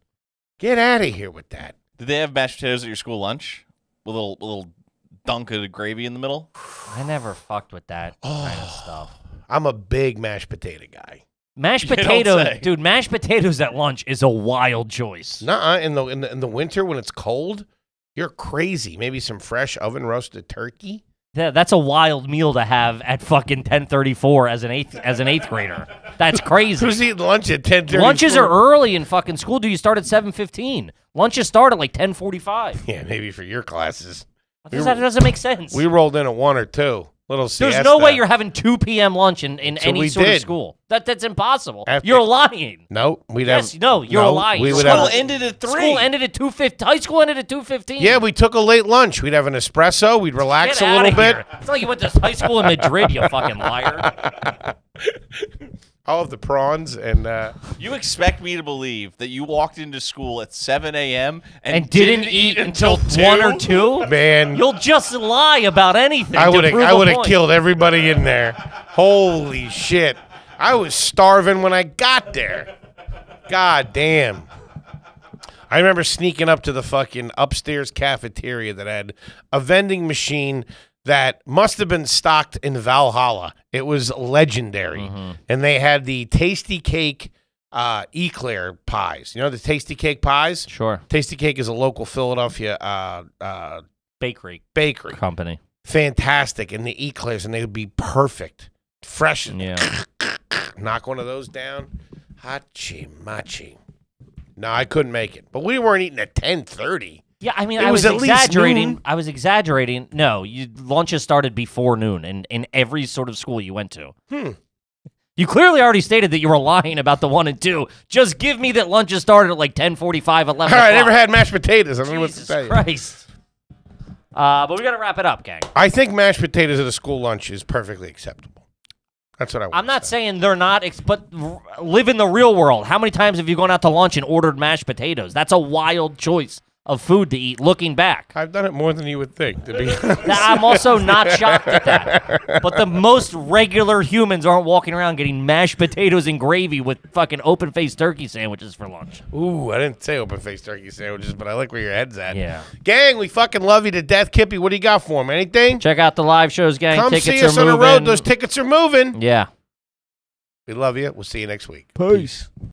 Get out of here with that. Did they have mashed potatoes at your school lunch? With a little dunk of gravy in the middle? I never fucked with that kind of stuff. I'm a big mashed potato guy. Mashed You don't potatoes, say. dude. Mashed potatoes at lunch is a wild choice. Nuh-uh. In the winter when it's cold, you're crazy. Maybe some fresh oven roasted turkey. Yeah, that's a wild meal to have at fucking 10:34 as an eighth grader. That's crazy. Who's eating lunch at 10:30? Lunches are early in fucking school. Do you start at 7:15? Lunches start at like 10:45. Yeah, maybe for your classes. That doesn't make sense. We rolled in at 1 or 2. Little siesta. There's no way you're having 2 p.m. lunch in So any we sort did. of school. That's impossible. After- You're lying. No, we'd Yes, have. no, you're lying. We would School have. ended at 3. School ended at 2:15. High school ended at 2:15. Yeah, we took a late lunch. We'd have an espresso. We'd relax Get a little outta bit. here. It's like you went to high school in Madrid, you fucking liar. All of the prawns and You expect me to believe that you walked into school at 7 a.m. And didn't eat until 1 or 2? man, You'll just lie about anything. I to would have. prove I a would have point. killed everybody in there. Holy shit! I was starving when I got there. God damn. I remember sneaking up to the fucking upstairs cafeteria that had a vending machine that must have been stocked in Valhalla. It was legendary. Mm-hmm. And they had the Tasty Cake eclair pies. You know the Tasty Cake pies? Sure. Tasty Cake is a local Philadelphia Bakery bakery. company. Fantastic. And the eclairs, and they would be perfect. Fresh. Yeah. Knock one of those down. Hachi machi. No, I couldn't make it. But we weren't eating at 10:30. Yeah, I mean, It I was was at least exaggerating. noon. I was exaggerating. No, lunches started before noon in every sort of school you went to. You clearly already stated that you were lying about the 1 and 2. Just give me that lunches started at like 10:45, 11 All right, I never o'clock. had mashed potatoes. I don't know what to Jesus tell you. Christ. But we got to wrap it up, gang. I think mashed potatoes at a school lunch is perfectly acceptable. That's what I want. I'm not saying they're not, but live in the real world. How many times have you gone out to lunch and ordered mashed potatoes? That's a wild choice of food to eat looking back. I've done it more than you would think, to be honest. I'm also not shocked at that. But the most regular humans aren't walking around getting mashed potatoes and gravy with fucking open-faced turkey sandwiches for lunch. Ooh, I didn't say open-faced turkey sandwiches, but I like where your head's at. Yeah. Gang, we fucking love you to death. Kippy, what do you got for him? Anything? Check out the live shows, gang. Come Tickets see are us on the moving. road. Those tickets are moving. Yeah. We love you. We'll see you next week. Peace.